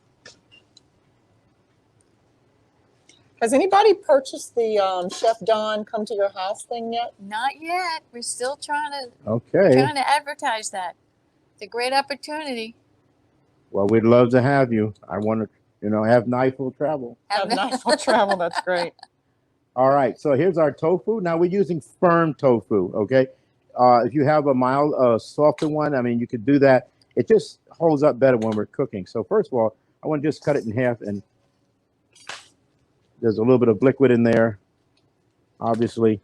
Has anybody purchased the Chef Don Come to Your House thing yet? Not yet. We're still trying to advertise that. It's a great opportunity. Well, we'd love to have you. I want to, have knifeful travel. Have knifeful travel. That's great. All right. So here's our tofu. Now we're using firm tofu. Okay. If you have a mild, softer one, I mean, you could do that. It just holds up better when we're cooking. So first of all, I want to just cut it in half, and there's a little bit of liquid in there, obviously.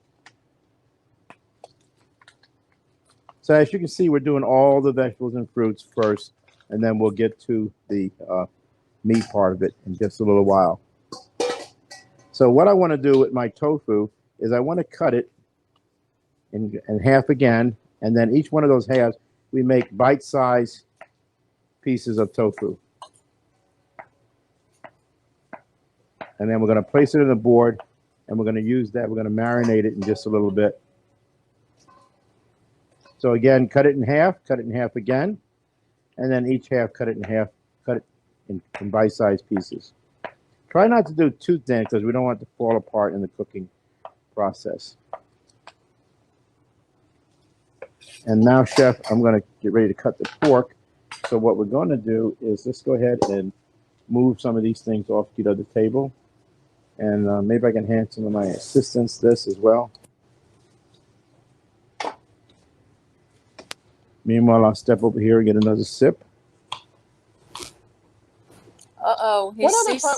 So as you can see, we're doing all the vegetables and fruits first, and then we'll get to the meat part of it in just a little while. So what I want to do with my tofu is I want to cut it in half again, and then each one of those halves, we make bite-sized pieces of tofu. And then we're going to place it in the board, and we're going to use that. We're going to marinate it in just a little bit. So again, cut it in half again, and then each half, cut it in half, cut it in bite-sized pieces. Try not to do too thin because we don't want it to fall apart in the cooking process. And now, Chef, I'm going to get ready to cut the pork. So what we're going to do is let's go ahead and move some of these things off the other table. And maybe I can hand some of my assistants this as well. Meanwhile, I'll step over here and get another sip. Uh-oh.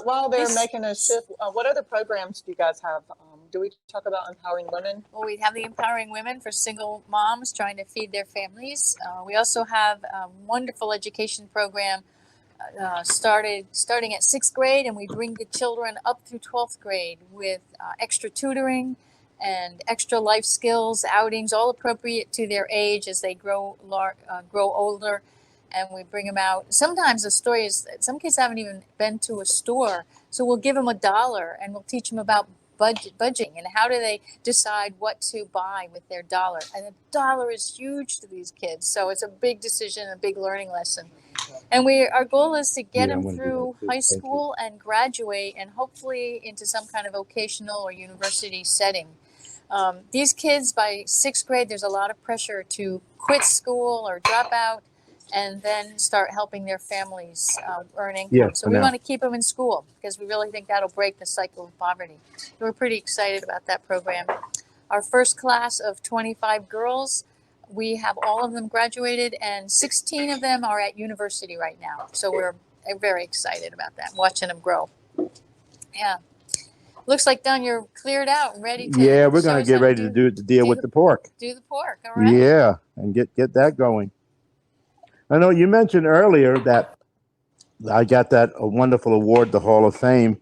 While they're making a shift, what other programs do you guys have? Do we talk about empowering women? Well, we have the Empowering Women for single moms trying to feed their families. We also have a wonderful education program starting at 6th grade, and we bring the children up through 12th grade with extra tutoring and extra life skills, outings, all appropriate to their age as they grow older. And we bring them out. Sometimes the story is that some kids haven't even been to a store, so we'll give them $1 and we'll teach them about budgeting and how do they decide what to buy with their dollar. And $1 is huge to these kids, so it's a big decision, a big learning lesson. And our goal is to get them through high school and graduate, and hopefully into some kind of vocational or university setting. These kids by 6th grade, there's a lot of pressure to quit school or drop out and then start helping their families earn income. Yeah, so we want to keep them in school because we really think that'll break the cycle of poverty. So we're pretty excited about that program. Our first class of 25 girls, we have all of them graduated, and 16 of them are at university right now. So we're very excited about that, watching them grow. Yeah. Looks like, Don, you're cleared out and ready to. Yeah, we're going to get ready to deal with the pork. Do the pork, all right? Yeah, and get that going. I know you mentioned earlier that I got that wonderful award, the Hall of Fame,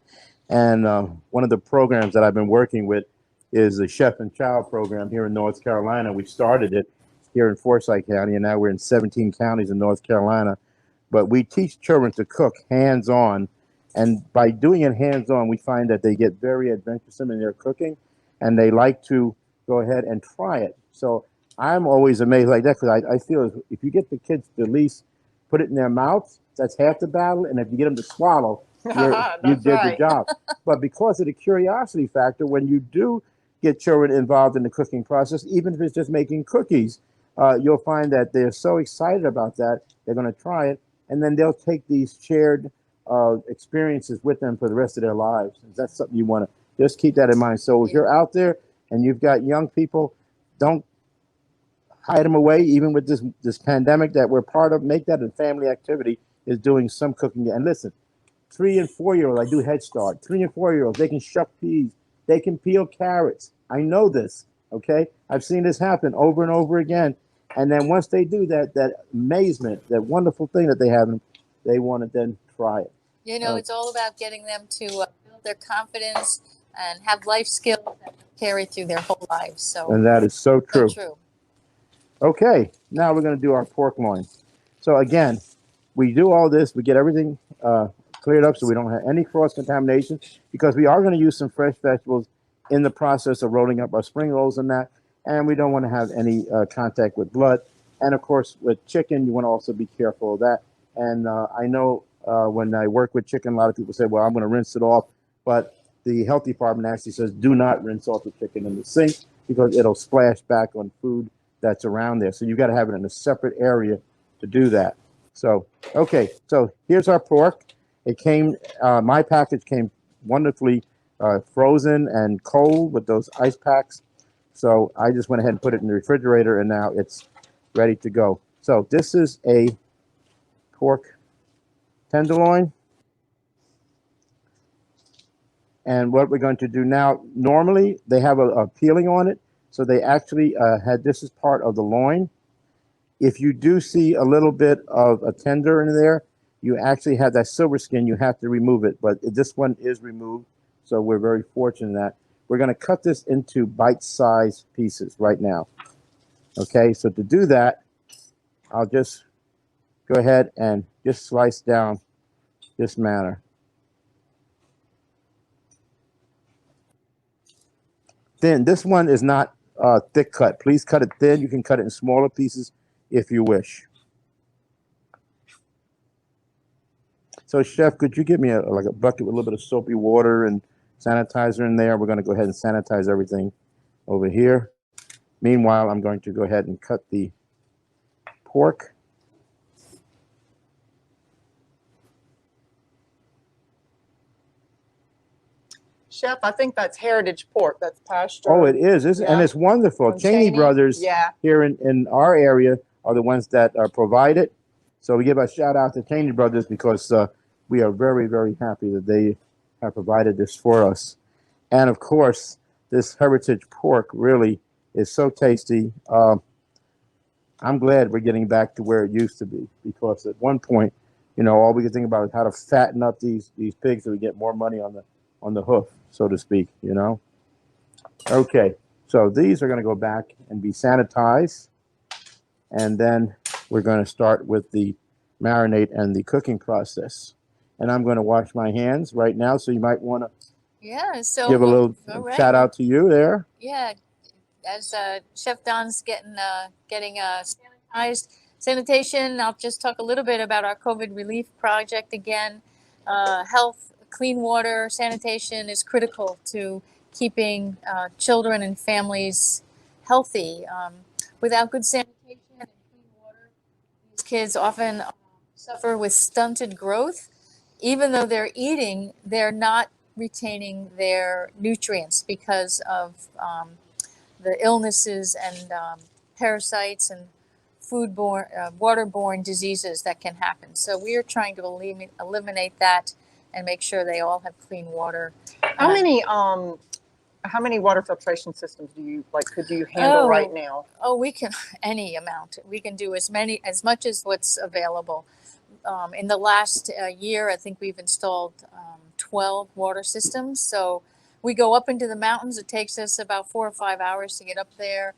and one of the programs that I've been working with is the Chef and Child program here in North Carolina. We started it here in Forsyth County, and now we're in 17 counties in North Carolina. But we teach children to cook hands-on, and by doing it hands-on, we find that they get very adventuresome in their cooking, and they like to go ahead and try it. So I'm always amazed like that because I feel if you get the kids to at least put it in their mouths, that's half the battle. And if you get them to swallow, you did the job. But because of the curiosity factor, when you do get children involved in the cooking process, even if it's just making cookies, you'll find that they're so excited about that, they're going to try it. And then they'll take these shared experiences with them for the rest of their lives. That's something you want to just keep that in mind. So if you're out there and you've got young people, don't hide them away. Even with this pandemic that we're part of, make that a family activity, is doing some cooking. And listen, 3 and 4-year-olds, I do Head Start. 3 and 4-year-olds, they can shuck peas, they can peel carrots. I know this, okay? I've seen this happen over and over again. And then once they do that, that amazement, that wonderful thing that they have, they want to then try it. You know, it's all about getting them to build their confidence and have life skills that carry through their whole lives. So, and that is so true. So true. Okay, now we're going to do our pork loin. So again, we do all this, we get everything cleared up so we don't have any cross-contamination, because we are going to use some fresh vegetables in the process of rolling up our spring rolls and that, and we don't want to have any contact with blood. And of course, with chicken, you want to also be careful of that. And I know when I work with chicken, a lot of people say, well, I'm going to rinse it off, but the health department actually says do not rinse off the chicken in the sink because it'll splash back on food that's around there. So you've got to have it in a separate area to do that. So, okay, so here's our pork. It came, my package came wonderfully frozen and cold with those ice packs. So I just went ahead and put it in the refrigerator, and now it's ready to go. So this is a pork tenderloin. And what we're going to do now, normally they have a peeling on it. So they actually had this as part of the loin. If you do see a little bit of a tender in there, you actually have that silver skin. You have to remove it, but this one is removed. So we're very fortunate that. We're going to cut this into bite-sized pieces right now. Okay, so to do that, I'll just go ahead and just slice down this manner. Thin. This one is not thick cut. Please cut it thin. You can cut it in smaller pieces if you wish. So, Chef, could you give me like a bucket with a little bit of soapy water and sanitizer in there? We're going to go ahead and sanitize everything over here. Meanwhile, I'm going to go ahead and cut the pork. Chef, I think that's heritage pork. That's pasture. Oh, it is, and Yeah. it's wonderful. From Cheney Brothers Yeah. here in our area are the ones that provide it. So we give a shout out to Cheney Brothers because we are very, very happy that they have provided this for us. And of course, this heritage pork really is so tasty. I'm glad we're getting back to where it used to be, because at one point, you know, all we could think about is how to fatten up these pigs so we get more money on the hoof, so to speak, you know. Okay, so these are going to go back and be sanitized, and then we're going to start with the marinate and the cooking process. And I'm going to wash my hands right now, so you might want to give a little shout out to you there. Yeah, as Chef Don's getting sanitized. Sanitation, I'll just talk a little bit about our COVID relief project again. Health, clean water, sanitation is critical to keeping children and families healthy. Without good sanitation and clean water, these kids often suffer with stunted growth. Even though they're eating, they're not retaining their nutrients because of the illnesses and parasites and foodborne, waterborne diseases that can happen. So we are trying to eliminate that and make sure they all have clean water. How many water filtration systems could you handle right now? Oh, we can any amount. We can do as much as what's available. In the last year, I think we've installed 12 water systems. So we go up into the mountains. It takes us about 4 or 5 hours to get up there.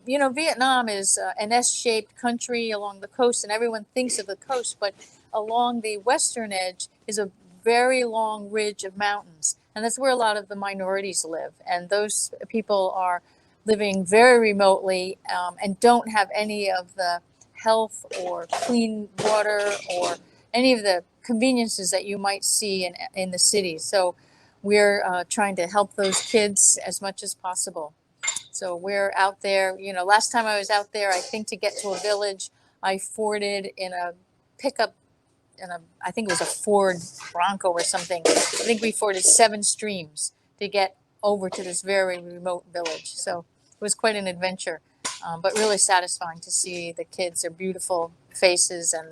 You know, Vietnam is an S-shaped country along the coast, and everyone thinks of the coast, but along the western edge is a very long ridge of mountains, and that's where a lot of the minorities live. And those people are living very remotely and don't have any of the health or clean water or any of the conveniences that you might see in the cities. So we're trying to help those kids as much as possible. So we're out there, you know, last time I was out there, I think to get to a village, I forded in a pickup, I think it was a Ford Bronco or something. I think we forded 7 streams to get over to this very remote village. So it was quite an adventure, but really satisfying to see the kids, their beautiful faces, and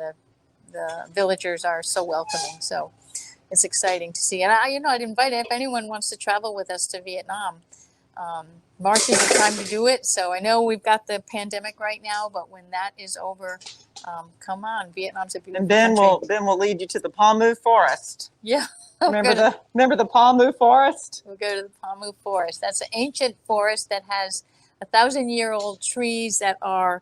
the villagers are so welcoming. So it's exciting to see. And I'd invite, if anyone wants to travel with us to Vietnam, March is the time to do it. So I know we've got the pandemic right now, but when that is over, come on, Vietnam's a beautiful country. Ben will lead you to the Palm Mu Forest. Yeah. Remember the Palm Mu Forest? We'll go to the Palm Mu Forest. That's an ancient forest that has 1,000-year-old trees that are,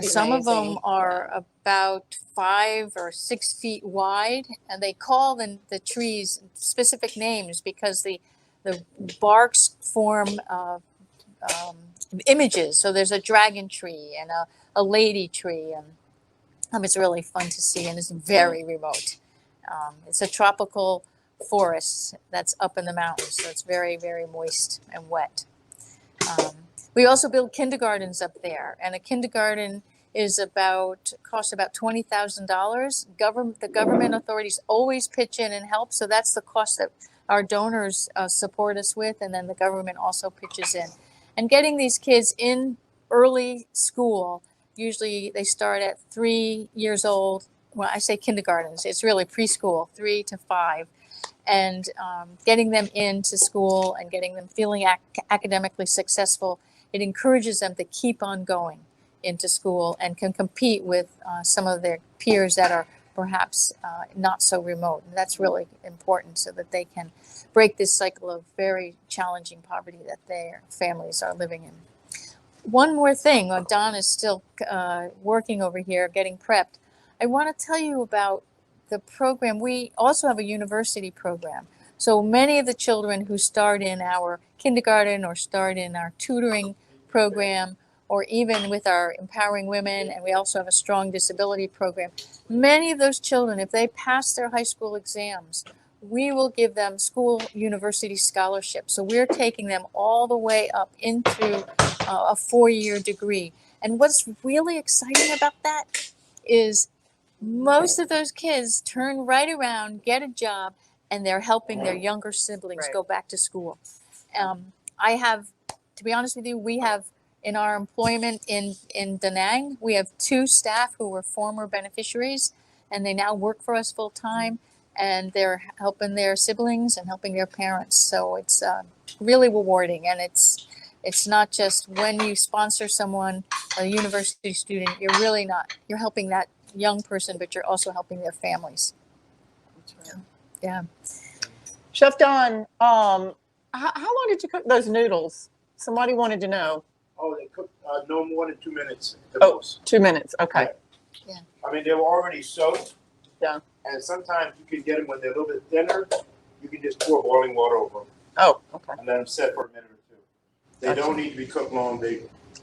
some of them are about 5 or 6 feet wide, and they call the trees specific names because the barks form images. So there's a dragon tree and a lady tree, and it's really fun to see, and it's very remote. It's a tropical forest that's up in the mountains, so it's very, very moist and wet. We also build kindergartens up there, and a kindergarten costs about $20,000. The government authorities always pitch in and help, so that's the cost that our donors support us with, and then the government also pitches in. And getting these kids in early school, usually they start at 3 years old. When I say kindergartens, it's really preschool, 3 to 5. And getting them into school and getting them feeling academically successful, it encourages them to keep on going into school and can compete with some of their peers that are perhaps not so remote. And that's really important so that they can break this cycle of very challenging poverty that their families are living in. One more thing, while Don is still working over here, getting prepped, I want to tell you about the program. We also have a university program. So many of the children who start in our kindergarten or start in our tutoring program, or even with our Empowering Women, and we also have a strong disability program. Many of those children, if they pass their high school exams, we will give them school university scholarships. So we're taking them all the way up into a 4-year degree. And what's really exciting about that is most of those kids turn right around, get a job, and they're helping their younger siblings Right. go back to school. I have, to be honest with you, we have in our employment in Da Nang, we have 2 staff who were former beneficiaries, and they now work for us full time, and they're helping their siblings and helping their parents. So it's really rewarding, and it's not just when you sponsor someone, a university student, you're really not, you're helping that young person, but you're also helping their families. Yeah. Chef Don, how long did you cook those noodles? Somebody wanted to know. Oh, they cook no more than 2 minutes at Oh. most. 2 minutes. Okay. Yeah. I mean, they were already soaked. Yeah. And sometimes you can get them when they're a little bit thinner. You can just pour boiling water over them Oh, okay. and let them set for a minute or 2. They Gotcha. don't need to be cooked long.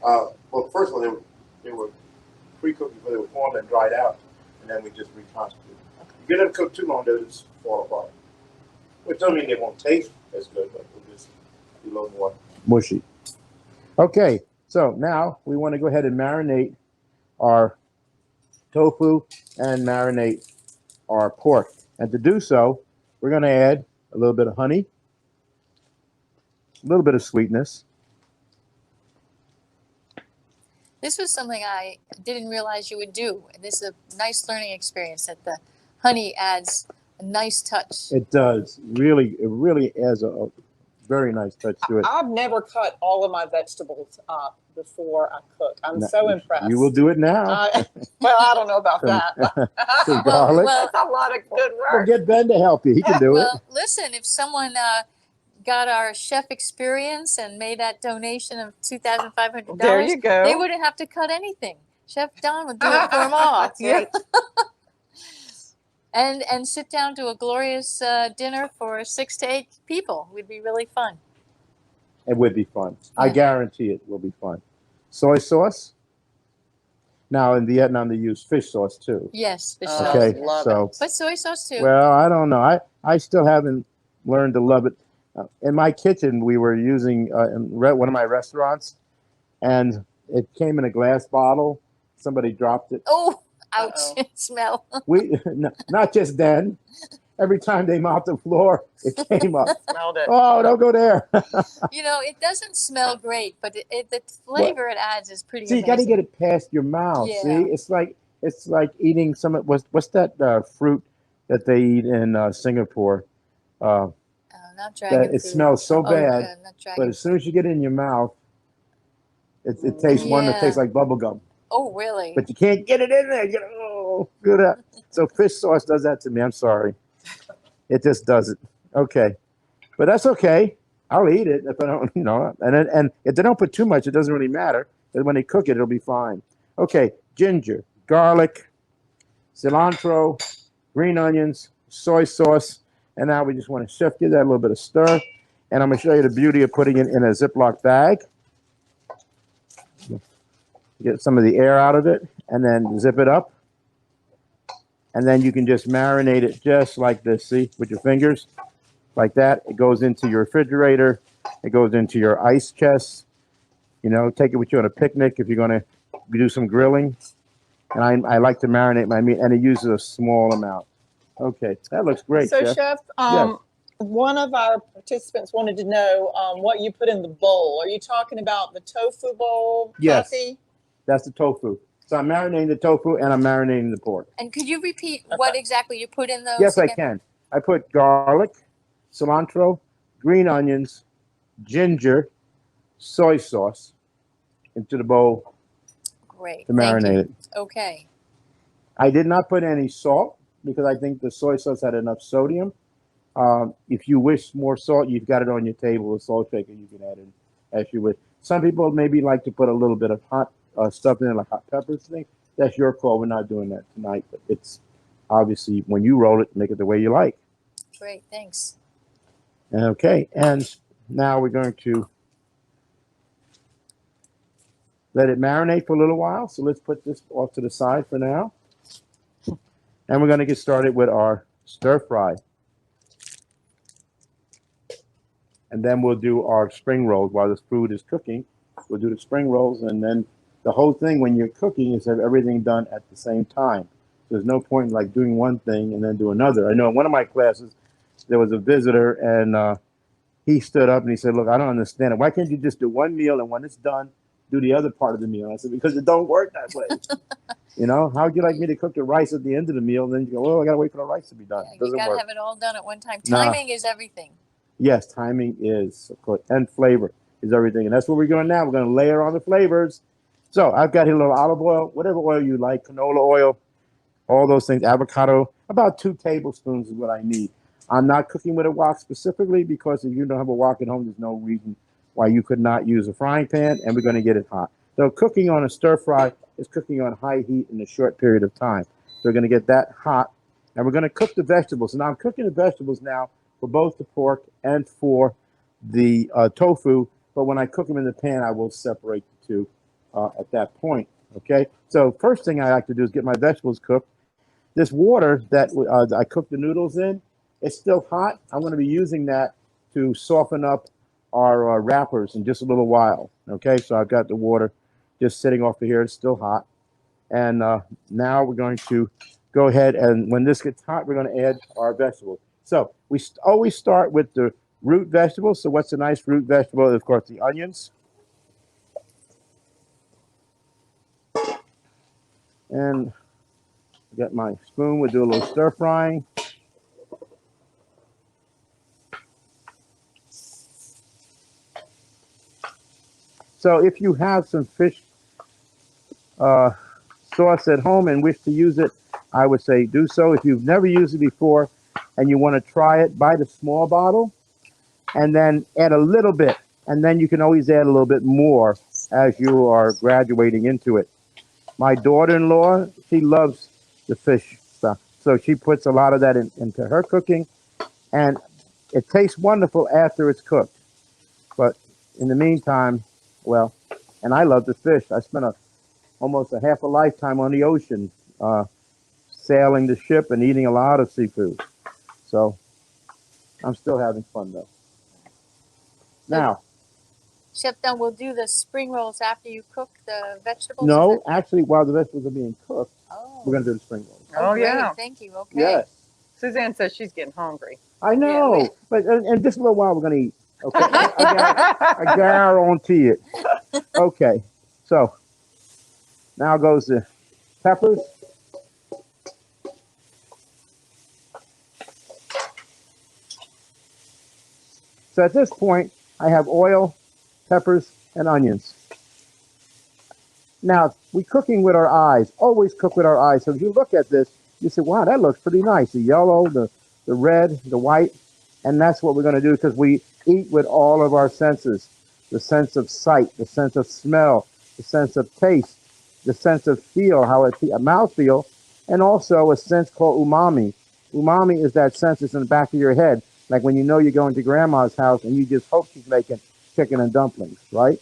Well, first of all, they were pre-cooked before they were formed and dried out, and then we just reconstitute. Okay. You get them cooked too long, they'll just fall apart. Which doesn't mean they won't taste as good, but we'll just be a little more mushy. Okay, so now we want to go ahead and marinate our tofu and marinate our pork. And to do so, we're going to add a little bit of honey, a little bit of sweetness. This was something I didn't realize you would do. This is a nice learning experience that the honey adds a nice touch. It does. It really adds a very nice touch to it. I've never cut all of my vegetables up before I cook. I'm Now, so impressed. You will do it now. Well, I don't know about that. Some garlic. well, That's a lot of good Well, work. get Ben to help you. He can do it. well, listen, if someone got our chef experience and made that donation of $2,500, There you go. they wouldn't have to cut anything. Chef Don would do it for them all. That's right. And sit down to a glorious dinner for 6 to 8 people. Would be really fun. It would be fun. I Yeah. guarantee it will be fun. Soy sauce. Now in Vietnam they use fish sauce too. Yes, fish Oh, sauce. Okay, love so it. But soy sauce too. well, I don't know. I still haven't learned to love it. In my kitchen, we were using in one of my restaurants, and it came in a glass bottle. Somebody dropped it. Oh, ouch! Uh-oh. Smell. We not just then. Every time they mopped the floor, it came up. Smelled it. Oh, don't go there. You know, it doesn't smell great, but the flavor it adds is pretty See, you amazing. got to get it past your mouth. Yeah. See, it's like eating some. What's that fruit that they eat in Singapore? Not dragon That it fruit. smells so bad, not but dragon. as soon as you get it in your mouth, it tastes one that Yeah. tastes like bubble gum. Oh, really? But you can't get it in there. You know, oh, good. So fish sauce does that to me. I'm sorry. It just does it. Okay, but that's okay. I'll eat it if I don't, and if they don't put too much, it doesn't really matter. But when they cook it, it'll be fine. Okay, ginger, garlic, cilantro, green onions, soy sauce, and now we just want to shift it, that a little bit of stir, and I'm going to show you the beauty of putting it in a Ziploc bag. Get some of the air out of it, and then zip it up. And then you can just marinate it just like this, see, with your fingers, like that. It goes into your refrigerator. It goes into your ice chest. You know, take it with you on a picnic if you're going to do some grilling. And I like to marinate my meat, and it uses a small amount. Okay, that looks great, So, Chef. Chef, Yes. one of our participants wanted to know what you put in the bowl. Are you talking about the tofu bowl, Yes. Kathy? That's the tofu. So I'm marinating the tofu, and I'm marinating the pork. And could you repeat what exactly you put in those? Yes, I again? can. I put garlic, cilantro, green onions, ginger, soy sauce into the bowl Great. to Thank marinate you. it. Okay. I did not put any salt because I think the soy sauce had enough sodium. If you wish more salt, you've got it on your table, a salt shaker, you can add in as you wish. Some people maybe like to put a little bit of hot stuff in it, like hot peppers thing. That's your call. We're not doing that tonight, but it's obviously when you roll it, make it the way you like. Great. Thanks. Okay, and now we're going to let it marinate for a little while. So let's put this off to the side for now. And we're going to get started with our stir fry. And then we'll do our spring rolls while this food is cooking. We'll do the spring rolls, and then The whole thing when you're cooking is have everything done at the same time. There's no point in like doing one thing and then do another. I know in one of my classes there was a visitor and he stood up and he said, "Look, I don't understand it. Why can't you just do one meal and when it's done, do the other part of the meal?" And I said, "Because it don't work that way." You know, how would you like me to cook the rice at the end of the meal? And then you go, "Well, I got to wait for the rice to be done." Yeah, It you doesn't got to work. have it all done at one time. Nah. Timing is everything. Yes, timing is, of course, and flavor is everything. And that's what we're doing now. We're going to layer on the flavors. So I've got here a little olive oil, whatever oil you like, canola oil, all those things, avocado. About 2 tablespoons is what I need. I'm not cooking with a wok specifically because if you don't have a wok at home, there's no reason why you could not use a frying pan, and we're going to get it hot. So cooking on a stir fry is cooking on high heat in a short period of time. So we're going to get that hot, and we're going to cook the vegetables. So now I'm cooking the vegetables now for both the pork and for the tofu. But when I cook them in the pan, I will separate the two at that point. Okay. So first thing I like to do is get my vegetables cooked. This water that I cook the noodles in, it's still hot. I'm going to be using that to soften up our wrappers in just a little while. Okay, so I've got the water just sitting off of here. It's still hot. And now we're going to go ahead and when this gets hot, we're going to add our vegetables. So we always start with the root vegetables. So what's a nice root vegetable? Of course, the onions. And get my spoon. We'll do a little stir frying. So if you have some fish sauce at home and wish to use it, I would say do so. If you've never used it before and you want to try it, buy the small bottle and then add a little bit. And then you can always add a little bit more as you are graduating into it. My daughter-in-law, she loves the fish stuff. So she puts a lot of that into her cooking. And it tastes wonderful after it's cooked. But in the meantime, well, and I love the fish. I spent almost a half a lifetime on the ocean, sailing the ship and eating a lot of seafood. So I'm still having fun though. Now, Chef Dunn, we'll do the spring rolls after you cook the vegetables. no, actually, while the vegetables are being cooked, we're going to do the spring rolls. Oh, great. yeah. Thank you. Okay. Yes, Suzanne says she's getting hungry. I know, but in just a little while we're going to eat. Okay, I guarantee it. Okay, so now goes the peppers. So at this point, I have oil, peppers, and onions. Now, we're cooking with our eyes. Always cook with our eyes. So if you look at this, you say, wow, that looks pretty nice. The yellow, the red, the white. And that's what we're going to do because we eat with all of our senses. The sense of sight, the sense of smell, the sense of taste, the sense of feel, how a mouthfeel, and also a sense called umami. Umami is that sense that's in the back of your head, like when you know you're going to grandma's house and you just hope she's making chicken and dumplings, right?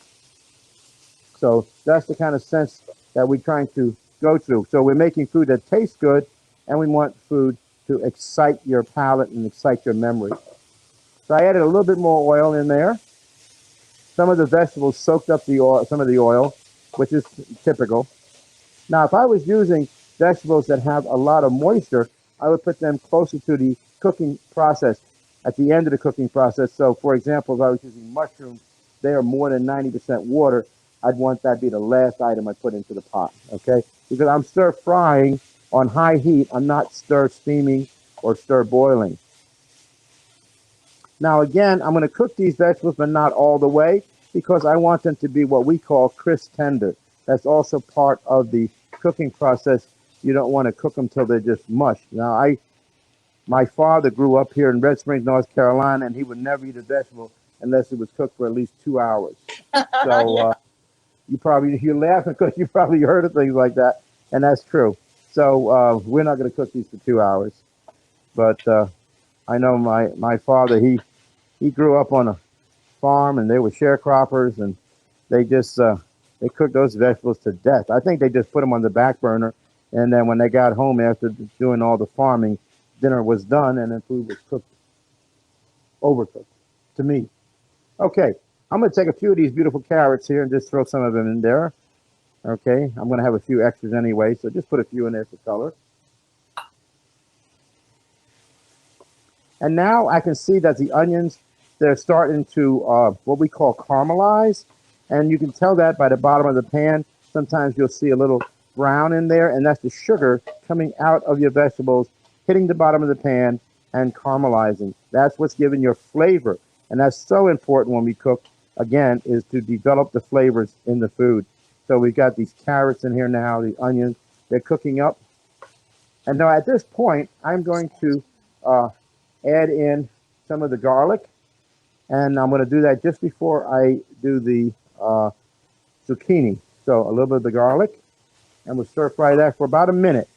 So that's the kind of sense that we're trying to go through. So we're making food that tastes good, and we want food to excite your palate and excite your memory. So I added a little bit more oil in there. Some of the vegetables soaked up the oil, some of the oil, which is typical. Now, if I was using vegetables that have a lot of moisture, I would put them closer to the cooking process, at the end of the cooking process. So, for example, if I was using mushrooms, they are more than 90% water. I'd want that to be the last item I put into the pot, okay? Because I'm stir frying on high heat. I'm not stir steaming or stir boiling. Now, again, I'm going to cook these vegetables, but not all the way, because I want them to be what we call crisp tender. That's also part of the cooking process. You don't want to cook them till they're just mush. Now, my father grew up here in Red Springs, North Carolina, and he would never eat a vegetable unless it was cooked for at least 2 hours. So you're laughing because you probably heard of things like that, and that's true. So we're not going to cook these for 2 hours. But I know my father, he grew up on a farm, and they were sharecroppers, and they just they cooked those vegetables to death. I think they just put them on the back burner, and then when they got home after doing all the farming, dinner was done, and then food was cooked, overcooked, to me. Okay, I'm going to take a few of these beautiful carrots here and just throw some of them in there. Okay, I'm going to have a few extras anyway, so just put a few in there for color. And now I can see that the onions, they're starting to what we call caramelize. And you can tell that by the bottom of the pan. Sometimes you'll see a little brown in there, and that's the sugar coming out of your vegetables, hitting the bottom of the pan and caramelizing. That's what's giving your flavor. And that's so important when we cook, again, is to develop the flavors in the food. So we've got these carrots in here now, the onions, they're cooking up. And now at this point, I'm going to add in some of the garlic. And I'm going to do that just before I do the zucchini. So a little bit of the garlic, and we'll stir fry that for about a minute.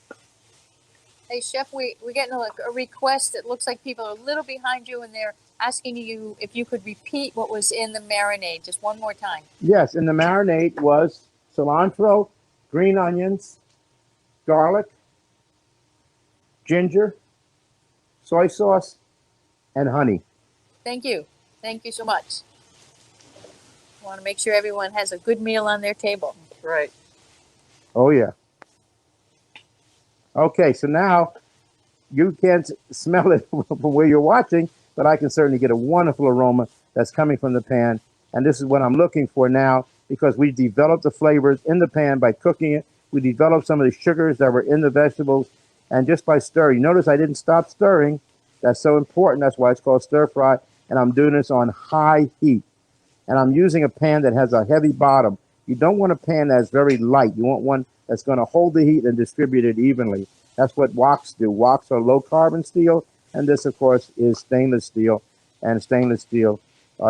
Hey, Chef, we're getting a request. It looks like people are a little behind you, and they're asking you if you could repeat what was in the marinade just one more time. Yes, and the marinade was cilantro, green onions, garlic, ginger, soy sauce, and honey. Thank you. Thank you so much. I want to make sure everyone has a good meal on their table. That's right. Oh, yeah. Okay, so now you can't smell it from where you're watching, but I can certainly get a wonderful aroma that's coming from the pan. And this is what I'm looking for now, because we developed the flavors in the pan by cooking it. We developed some of the sugars that were in the vegetables, and just by stirring. Notice I didn't stop stirring. That's so important. That's why it's called stir fry. And I'm doing this on high heat. And I'm using a pan that has a heavy bottom. You don't want a pan that's very light. You want one that's going to hold the heat and distribute it evenly. That's what woks do. Woks are low carbon steel, and this, of course, is stainless steel. And stainless steel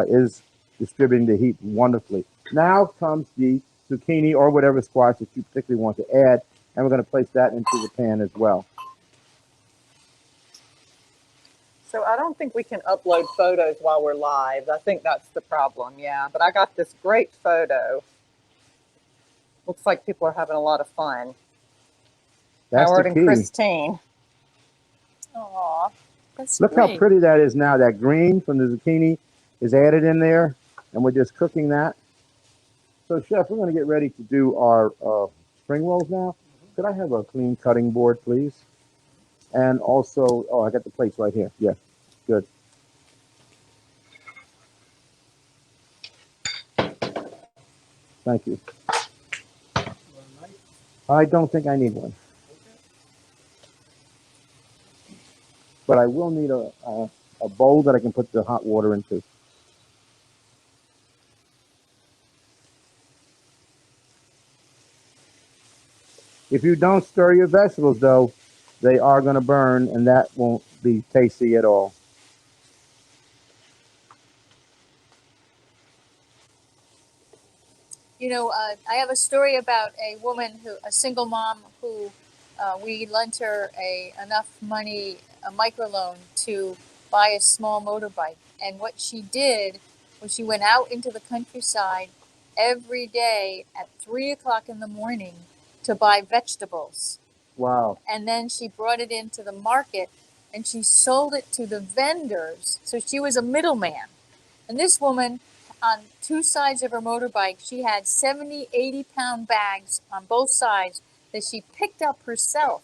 is distributing the heat wonderfully. Now comes the zucchini or whatever squash that you particularly want to add, and we're going to place that into the pan as well. So I don't think we can upload photos while we're live. I think that's the problem, yeah. But I got this great photo. Looks like people are having a lot of fun. That's Howard the and key. Christine. Aw, that's Look great. how pretty that is now. That green from the zucchini is added in there, and we're just cooking that. So, Chef, we're going to get ready to do our spring rolls now. Could I have a clean cutting board, please? And also, oh, I got the plates right here. Yeah, good. Thank you. I don't think I need one. But I will need a bowl that I can put the hot water into. If you don't stir your vegetables, though, they are going to burn, and that won't be tasty at all. You know, I have a story about a woman a single mom who we lent her enough money, a microloan, to buy a small motorbike. And what she did was she went out into the countryside every day at 3 o'clock in the morning to buy vegetables. Wow. And then she brought it into the market and she sold it to the vendors. So she was a middleman. And this woman, on two sides of her motorbike, she had 70, 80-pound bags on both sides that she picked up herself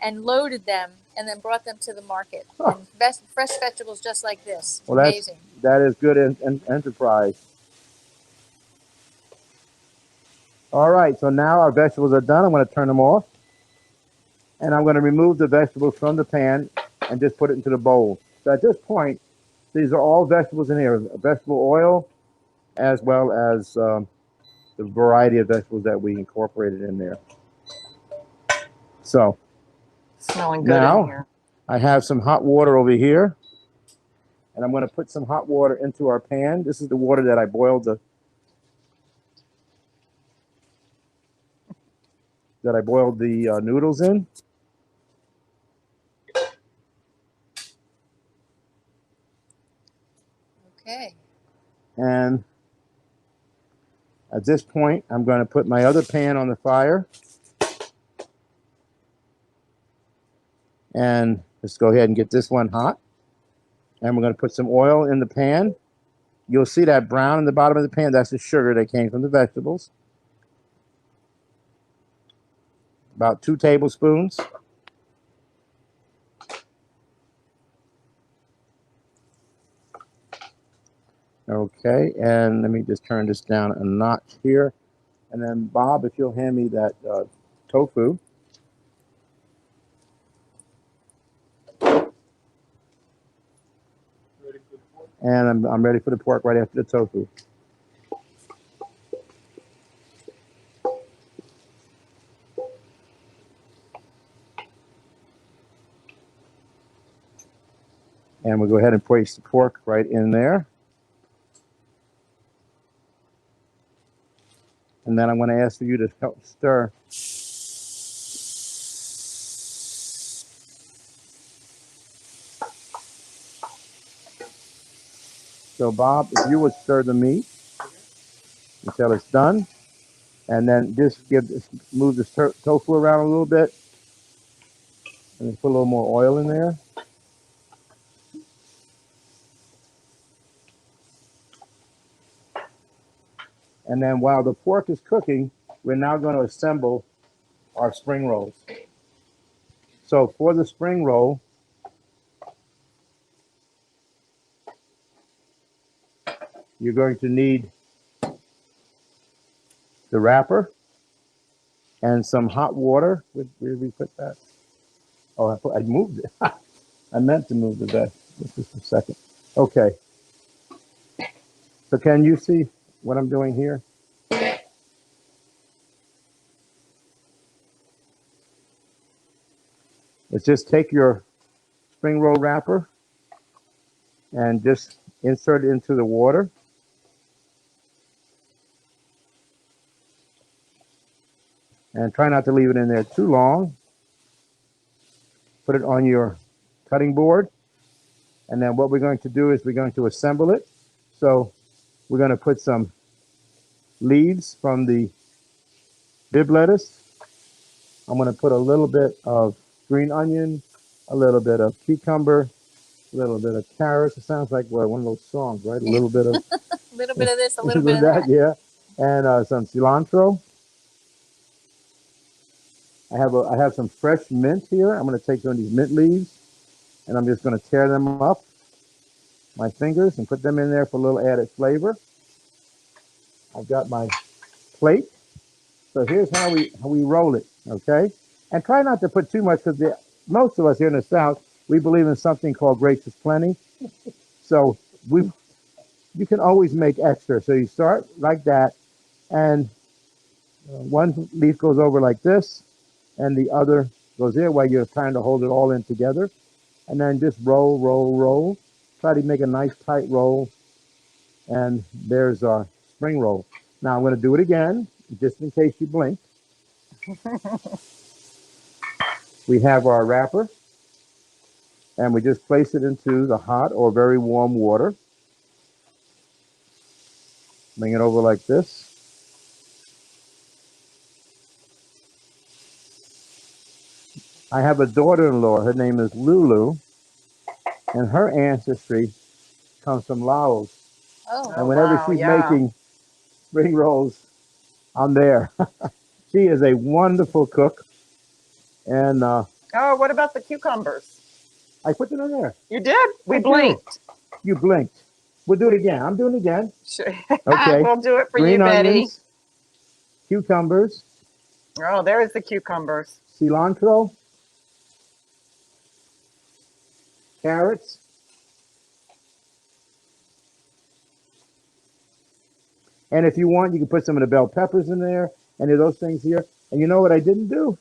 and loaded them and then brought them to the market. Huh. And fresh vegetables just like this. Well, Amazing. that is good enterprise. All right, so now our vegetables are done. I'm going to turn them off. And I'm going to remove the vegetables from the pan and just put it into the bowl. So at this point, these are all vegetables in here. Vegetable oil, as well as the variety of vegetables that we incorporated in there. So Smelling good now in here. I have some hot water over here. And I'm going to put some hot water into our pan. This is the water that I boiled the noodles in. Okay. And at this point, I'm going to put my other pan on the fire. And let's go ahead and get this one hot. And we're going to put some oil in the pan. You'll see that brown in the bottom of the pan. That's the sugar that came from the vegetables. about 2 tablespoons. Okay, and let me just turn this down a notch here. And then, Bob, if you'll hand me that tofu. And I'm ready for the pork right after the tofu. And we'll go ahead and place the pork right in there. And then I'm going to ask for you to help stir. So, Bob, if you would stir the meat until it's done, and then just move the tofu around a little bit, and then put a little more oil in there. And then while the pork is cooking, we're now going to assemble our spring rolls. So for the spring roll, you're going to need the wrapper and some hot water. Where did we put that? Oh, I moved it. I meant to move the bed. Just a second. Okay. So can you see what I'm doing here? It's just take your spring roll wrapper and just insert it into the water. And try not to leave it in there too long. Put it on your cutting board. And then what we're going to do is we're going to assemble it. So we're going to put some leaves from the bib lettuce. I'm going to put a little bit of green onion, a little bit of cucumber, a little bit of carrots. It sounds like one of those songs, right? A little bit of A little bit of this, a little bit of that. yeah. And some cilantro. I have some fresh mint here. I'm going to take some of these mint leaves, and I'm just going to tear them up, my fingers, and put them in there for a little added flavor. I've got my plate. So here's how we roll it, okay? And try not to put too much, because most of us here in the South, we believe in something called gracious plenty. So you can always make extra. So you start like that, and one leaf goes over like this, and the other goes there while you're trying to hold it all in together. And then just roll, roll, roll. Try to make a nice tight roll. And there's our spring roll. Now I'm going to do it again, just in case you blink. We have our wrapper, and we just place it into the hot or very warm water. Bring it over like this. I have a daughter-in-law. Her name is Lulu, and her ancestry comes from Laos. Oh, And whenever wow, she's yeah. making spring rolls, I'm there. She is a wonderful cook. And Oh, what about the cucumbers? I put them in there. You did? We Thank you. blinked. You blinked. We'll do it again. I'm doing it again. Sure. Okay. We'll do it for Green you, Betty. onions, cucumbers, Oh, there's the cucumbers. cilantro, carrots, and if you want, you can put some of the bell peppers in there, any of those things here. And you know what I didn't do?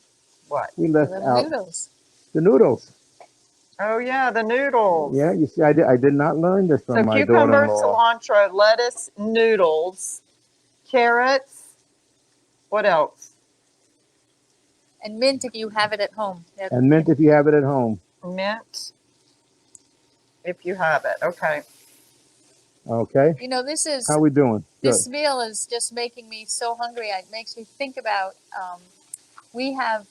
What? We left the out noodles. the noodles. Oh, yeah, the noodles. Yeah, you see, I did not learn this from So my cucumber, daughter-in-law. cilantro, lettuce, noodles, carrots. What else? And mint if you have it at home. And mint if you have it at home. Mint, if you have it. Okay. Okay. You know, this is How we doing? this Good. meal is just making me so hungry. It makes me think about we have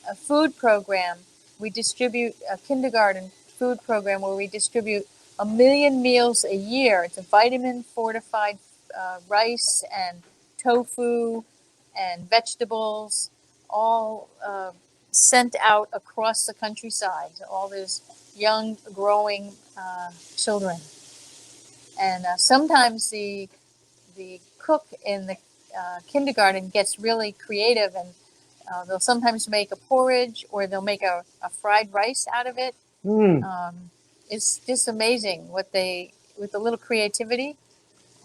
a food program. We distribute a kindergarten food program where we distribute 1 million meals a year. It's a vitamin fortified rice and tofu and vegetables all sent out across the countryside to all these young, growing children. And sometimes the cook in the kindergarten gets really creative, and they'll sometimes make a porridge, or they'll make a fried rice out of it. It's just amazing what they, with a little creativity.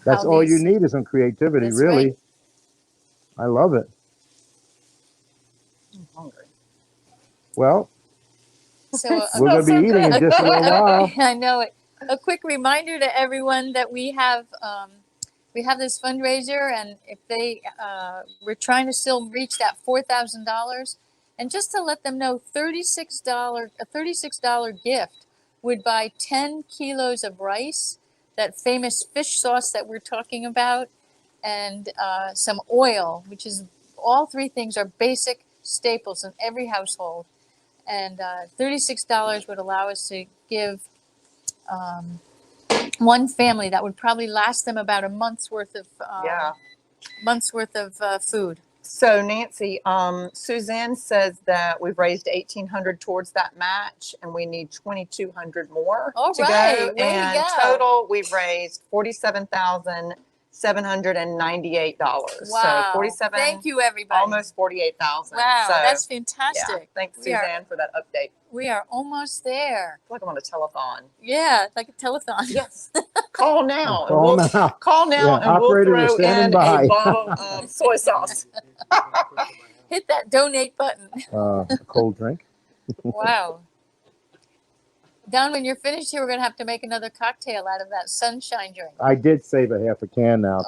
That's all you need is some creativity, That's really. right. I love it. I'm hungry. Well, So we're going to be eating in just a little while. I know it. A quick reminder to everyone that we have this fundraiser, and if they we're trying to still reach that $4,000, and just to let them know, a $36 gift would buy 10 kilos of rice, that famous fish sauce that we're talking about, and some oil, which is, all three things are basic staples in every household. And $36 would allow us to give one family that would probably last them about a month's worth of food. So Nancy, Suzanne says that we've raised 1,800 towards that match, and we need 2,200 more All to right, go. way to And go. total, we've raised $47,798. Wow! So 47. Thank you, everybody. Almost 48,000. Wow, So, that's yeah, fantastic. thanks, Suzanne, for that update. We are almost there. I feel like I'm on a telethon. Yeah, like a telethon. Yes. Call now. Call now. Call now, Yeah, and we'll operators are throw standing in by. a bottle of soy sauce. Hit that donate button. A cold drink. Wow. Don, when you're finished here, we're going to have to make another cocktail out of that sunshine drink. I did save a half a can now.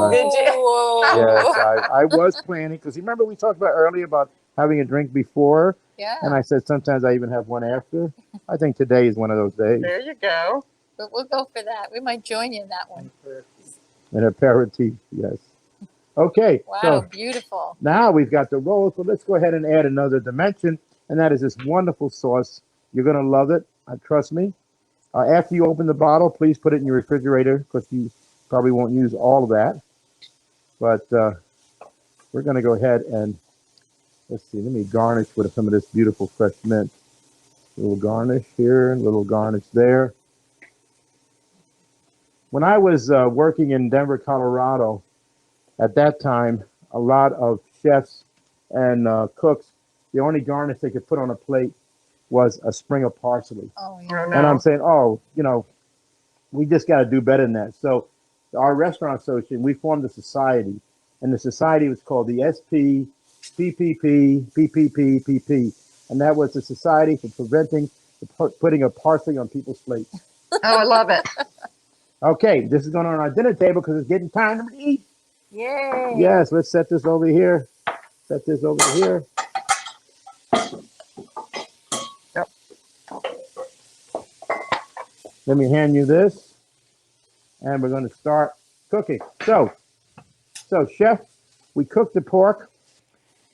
Did you? Yes, I was planning, because you remember we talked about earlier about having a drink before, Yeah. and I said sometimes I even have one after. I think today is one of those days. There you go. But we'll go for that. We might join you in that one. An aperitif, yes. Okay, Wow, so beautiful. now we've got the roll, so let's go ahead and add another dimension, and that is this wonderful sauce. You're going to love it, trust me. After you open the bottle, please put it in your refrigerator, because you probably won't use all of that. But we're going to go ahead and, let's see, let me garnish with some of this beautiful fresh mint. A little garnish here, a little garnish there. When I was working in Denver, Colorado, at that time, a lot of chefs and cooks, the only garnish they could put on a plate was a sprig of parsley. Oh, I yeah. know. And I'm saying, oh, you know, we just got to do better than that. So our restaurant association, we formed a society, and the society was called the SPPPPPPPP, and that was the Society for Preventing the Putting of Parsley on People's Plates. Oh, I love it. Okay, this is going on our dinner table because it's getting time to eat. Yay. Yes, let's set this over here. Set this over here. Yep. Let me hand you this, and we're going to start cooking. So chef, we cooked the pork.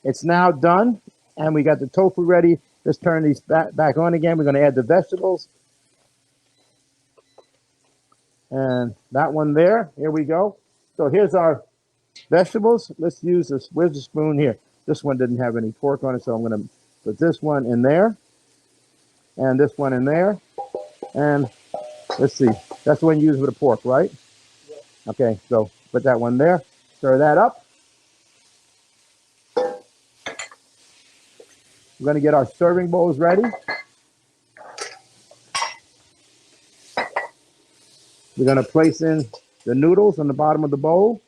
It's now done, and we got the tofu ready. Let's turn these back on again. We're going to add the vegetables. And that one there, here we go. So here's our vegetables. Let's use this. Where's the spoon here? This one didn't have any pork on it, so I'm going to put this one in there, and this one in there. And let's see, that's the one you use for the pork, right? Yeah. Okay, so put that one there. Stir that up. We're going to get our serving bowls ready. We're going to place in the noodles on the bottom of the bowl.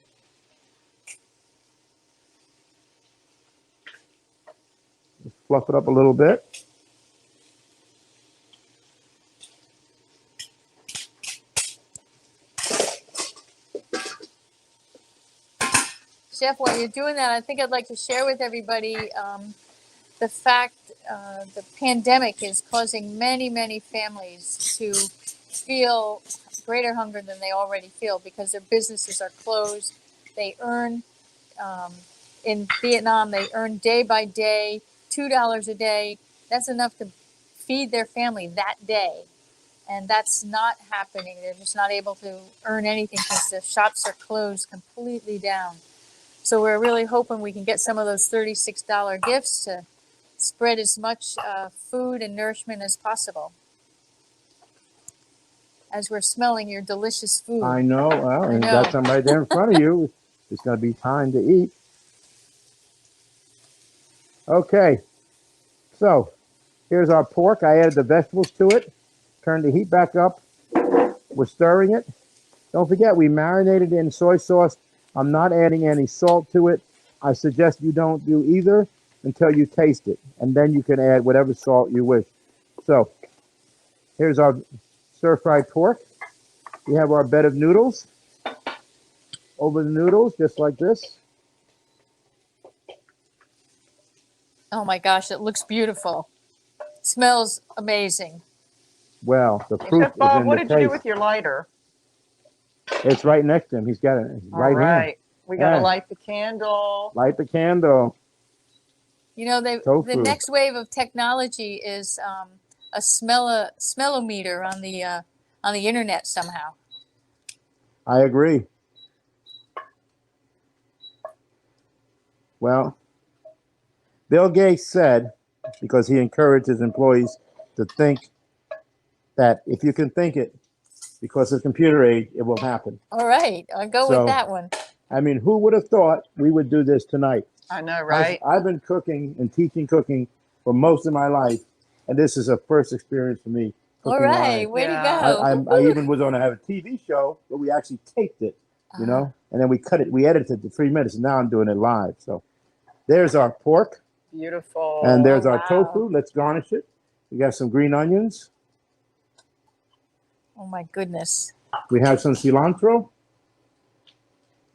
Just fluff it up a little bit. Chef, while you're doing that, I think I'd like to share with everybody the fact the pandemic is causing many, many families to feel greater hunger than they already feel because their businesses are closed. They earn, in Vietnam, they earn day by day, $2 a day. That's enough to feed their family that day. And that's not happening. They're just not able to earn anything because the shops are closed completely down. So we're really hoping we can get some of those $36 gifts to spread as much food and nourishment as possible. As we're smelling your delicious food. I know. Well, I and you know. got some right there in front of you. It's going to be time to eat. Okay. So here's our pork. I added the vegetables to it. Turned the heat back up. We're stirring it. Don't forget, we marinated in soy sauce. I'm not adding any salt to it. I suggest you don't do either until you taste it. And then you can add whatever salt you wish. So here's our stir-fried pork. We have our bed of noodles. Over the noodles, just like this. Oh my gosh, it looks beautiful. Smells amazing. Well, the proof Chef is Bob, in what the did you do taste. with your lighter? It's right next to him. He's got it right All right. here. We got to Yeah. light the candle. Light the candle. You know, the Tofu. next wave of technology is a smellometer on the internet somehow. I agree. Well, Bill Gates said, because he encouraged his employees to think that if you can think it, because of computer age, it will happen. All right, I'll go So, with that one. I mean, who would have thought we would do this tonight? I know, right? I've been cooking and teaching cooking for most of my life, and this is a first experience for me. All Cooking right, live. way Yeah. to go. I even was on to have a TV show, but we actually taped it, you know, and then we cut it. We edited it to 3 minutes, and now I'm doing it live. So there's our pork, Beautiful. and there's Oh, our wow. tofu. Let's garnish it. We got some green onions. Oh my goodness. We have some cilantro.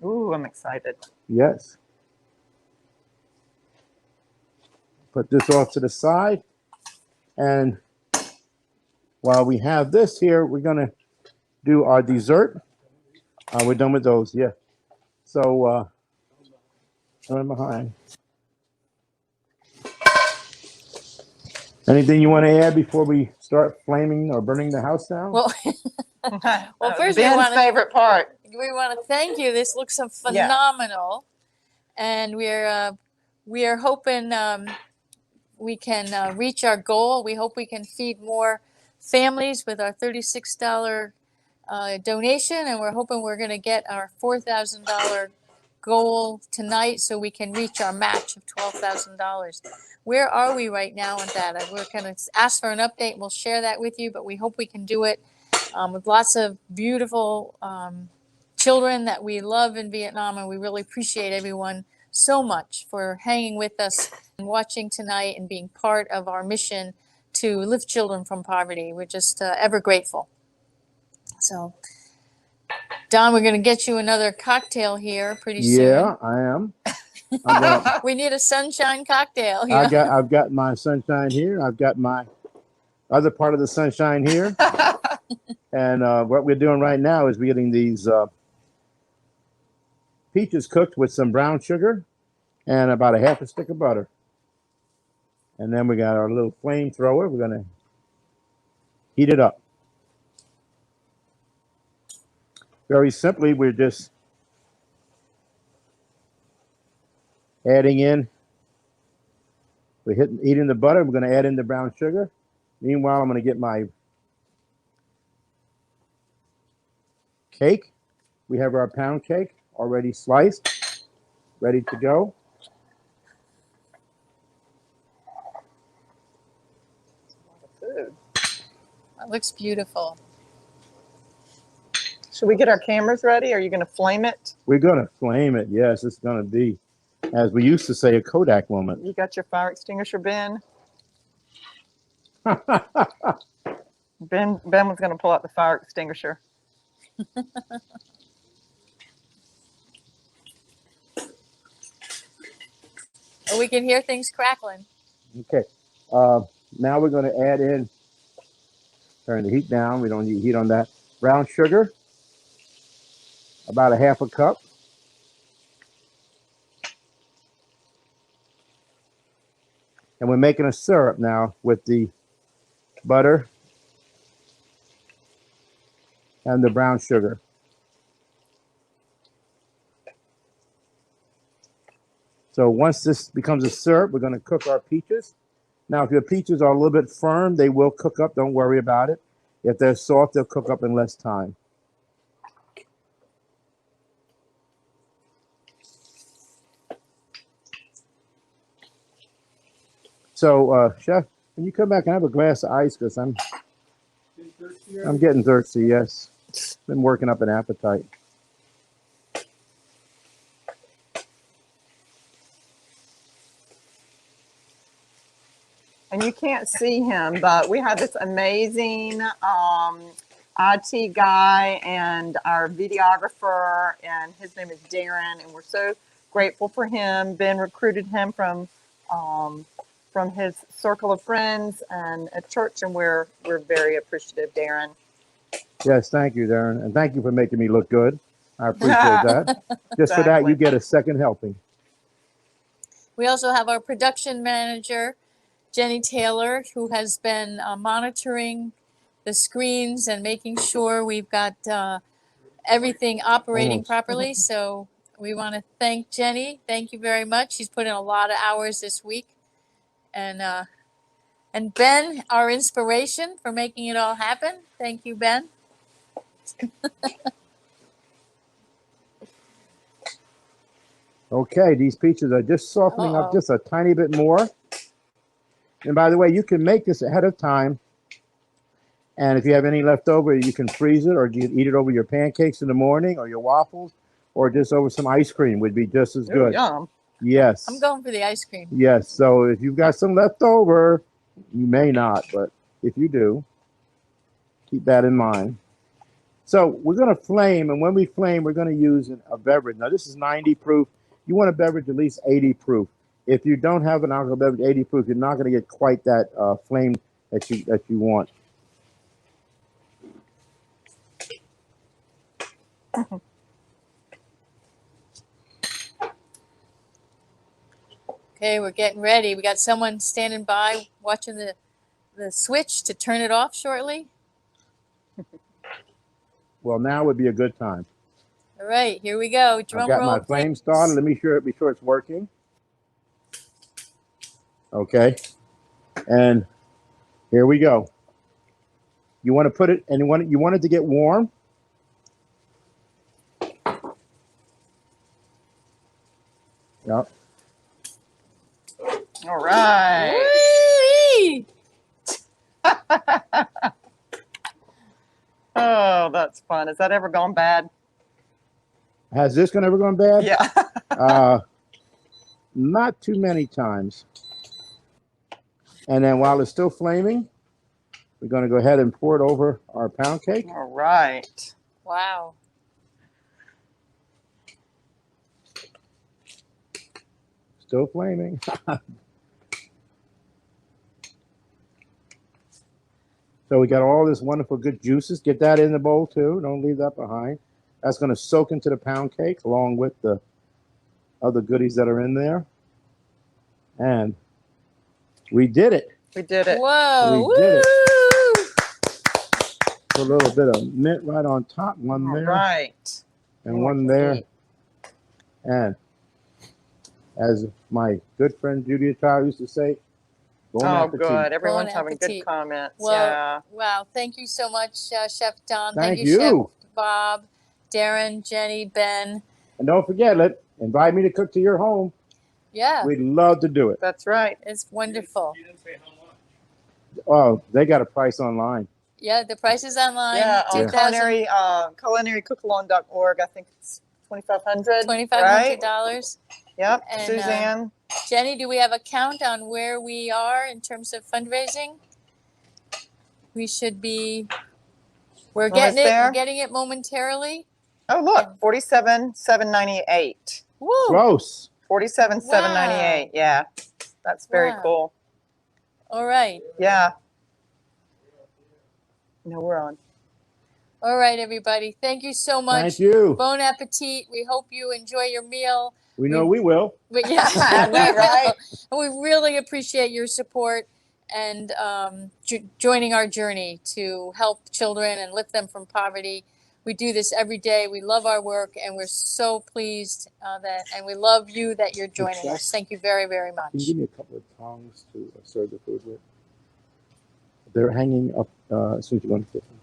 Ooh, I'm excited. Yes. Put this off to the side. And while we have this here, we're going to do our dessert. We're done with those, yeah. So, turn behind. Anything you want to add before we start flaming or burning the house down? Well, first we Ben's wanna- favorite part. we want to thank you. This looks so phenomenal, and we are hoping we can reach our goal. We hope we can feed more families with our $36 donation, and we're hoping we're going to get our $4,000 goal tonight, so we can reach our match of $12,000. Where are we right now on that? We're going to ask for an update, and we'll share that with you. But we hope we can do it with lots of beautiful children that we love in Vietnam, and we really appreciate everyone so much for hanging with us and watching tonight and being part of our mission to lift children from poverty. We're just ever grateful. So, Don, we're going to get you another cocktail here pretty soon. Yeah, I am. We need a sunshine cocktail here. I've got my sunshine here. I've got my other part of the sunshine here. And what we're doing right now is we're getting these peaches cooked with some brown sugar and about a half a stick of butter. And then we got our little flamethrower. We're going to heat it up. Very simply, we're just adding in, heating the butter. We're going to add in the brown sugar. Meanwhile, I'm going to get my cake. We have our pound cake already sliced, ready to go. Food. That looks beautiful. Should we get our cameras ready? Are you going to flame it? We're going to flame it. Yes, it's going to be, as we used to say, a Kodak moment. You got your fire extinguisher, Ben? Ben was going to pull out the fire extinguisher. And we can hear things crackling. Okay. Now we're going to add in, turn the heat down. We don't need heat on that. Brown sugar, about a half a cup. And we're making a syrup now with the butter and the brown sugar. So once this becomes a syrup, we're going to cook our peaches. Now, if your peaches are a little bit firm, they will cook up. Don't worry about it. If they're soft, they'll cook up in less time. So, Chef, can you come back and have a glass of ice? Because I'm getting thirsty, yes. Been working up an appetite. And you can't see him, but we have this amazing IT guy and our videographer, and his name is Darren, and we're so grateful for him. Ben recruited him from his circle of friends and at church, and we're very appreciative, Darren. Yes, thank you, Darren. And thank you for making me look good. I appreciate that. Just for that, you get a second helping. We also have our production manager, Jenny Taylor, who has been monitoring the screens and making sure we've got everything operating properly. So we want to thank Jenny. Thank you very much. She's put in a lot of hours this week. And Ben, our inspiration for making it all happen. Thank you, Ben. Okay, these peaches are just softening up just a tiny bit more. And by the way, you can make this ahead of time. And if you have any left over, you can freeze it, or you can eat it over your pancakes in the morning or your waffles, or just over some ice cream would be just as good. Yum. Yes. I'm going for the ice cream. Yes. So if you've got some left over, you may not, but if you do, keep that in mind. So we're going to flame, and when we flame, we're going to use a beverage. Now, this is 90 proof. You want a beverage at least 80 proof. If you don't have an alcohol beverage 80 proof, you're not going to get quite that flame that you want. Okay, we're getting ready. We got someone standing by watching the switch to turn it off shortly. Well, now would be a good time. All right, here we go. Drum I've got roll, my flame please. started. Let me be sure it's working. Okay. And here we go. You want to put it, and you want it to get warm. Yep. All right. Whee! Oh, that's fun. Has that ever gone bad? Has this one ever gone bad? Yeah. Not too many times. And then while it's still flaming, we're going to go ahead and pour it over our pound cake. All right. Wow. Still flaming. So we got all this wonderful good juices. Get that in the bowl too. Don't leave that behind. That's going to soak into the pound cake along with the other goodies that are in there. And we did it. We did it. Whoa. We did it. Put a little bit of mint right on top. One there. All right. And one there. And as my good friend Julia Child used to say, bon appetit. Good. Everyone's Bon having appetit. good comments. Well, yeah. Wow. Thank you so much, Chef Don. Thank you, you. Chef Bob, Darren, Jenny, Ben. And don't forget, invite me to cook to your home. Yeah. We'd love to do it. That's right. It's wonderful. You didn't say how much. Oh, they got a price online. Yeah, the price is online. Yeah, on 2000 culinaryycookalong.org. I think it's $2,500. $2,500. Yep. And, Suzanne. Jenny, do we have a count on where we are in terms of fundraising? We should be. We're getting it. there? We're getting it momentarily. Oh, look, $47,798. Woo! Close. $47,798. Yeah, that's very Wow. cool. All right. Yeah. No, we're on. All right, everybody. Thank you so much. Thank you. Bon appetit. We hope you enjoy your meal. We know we will. But yeah, Right. we really appreciate your support and joining our journey to help children and lift them from poverty. We do this every day. We love our work, and we're so pleased and we love you that you're joining us. Thank you very, very much. Can you give me a couple of tongs to serve the food with? They're hanging up as soon as you go into the kitchen.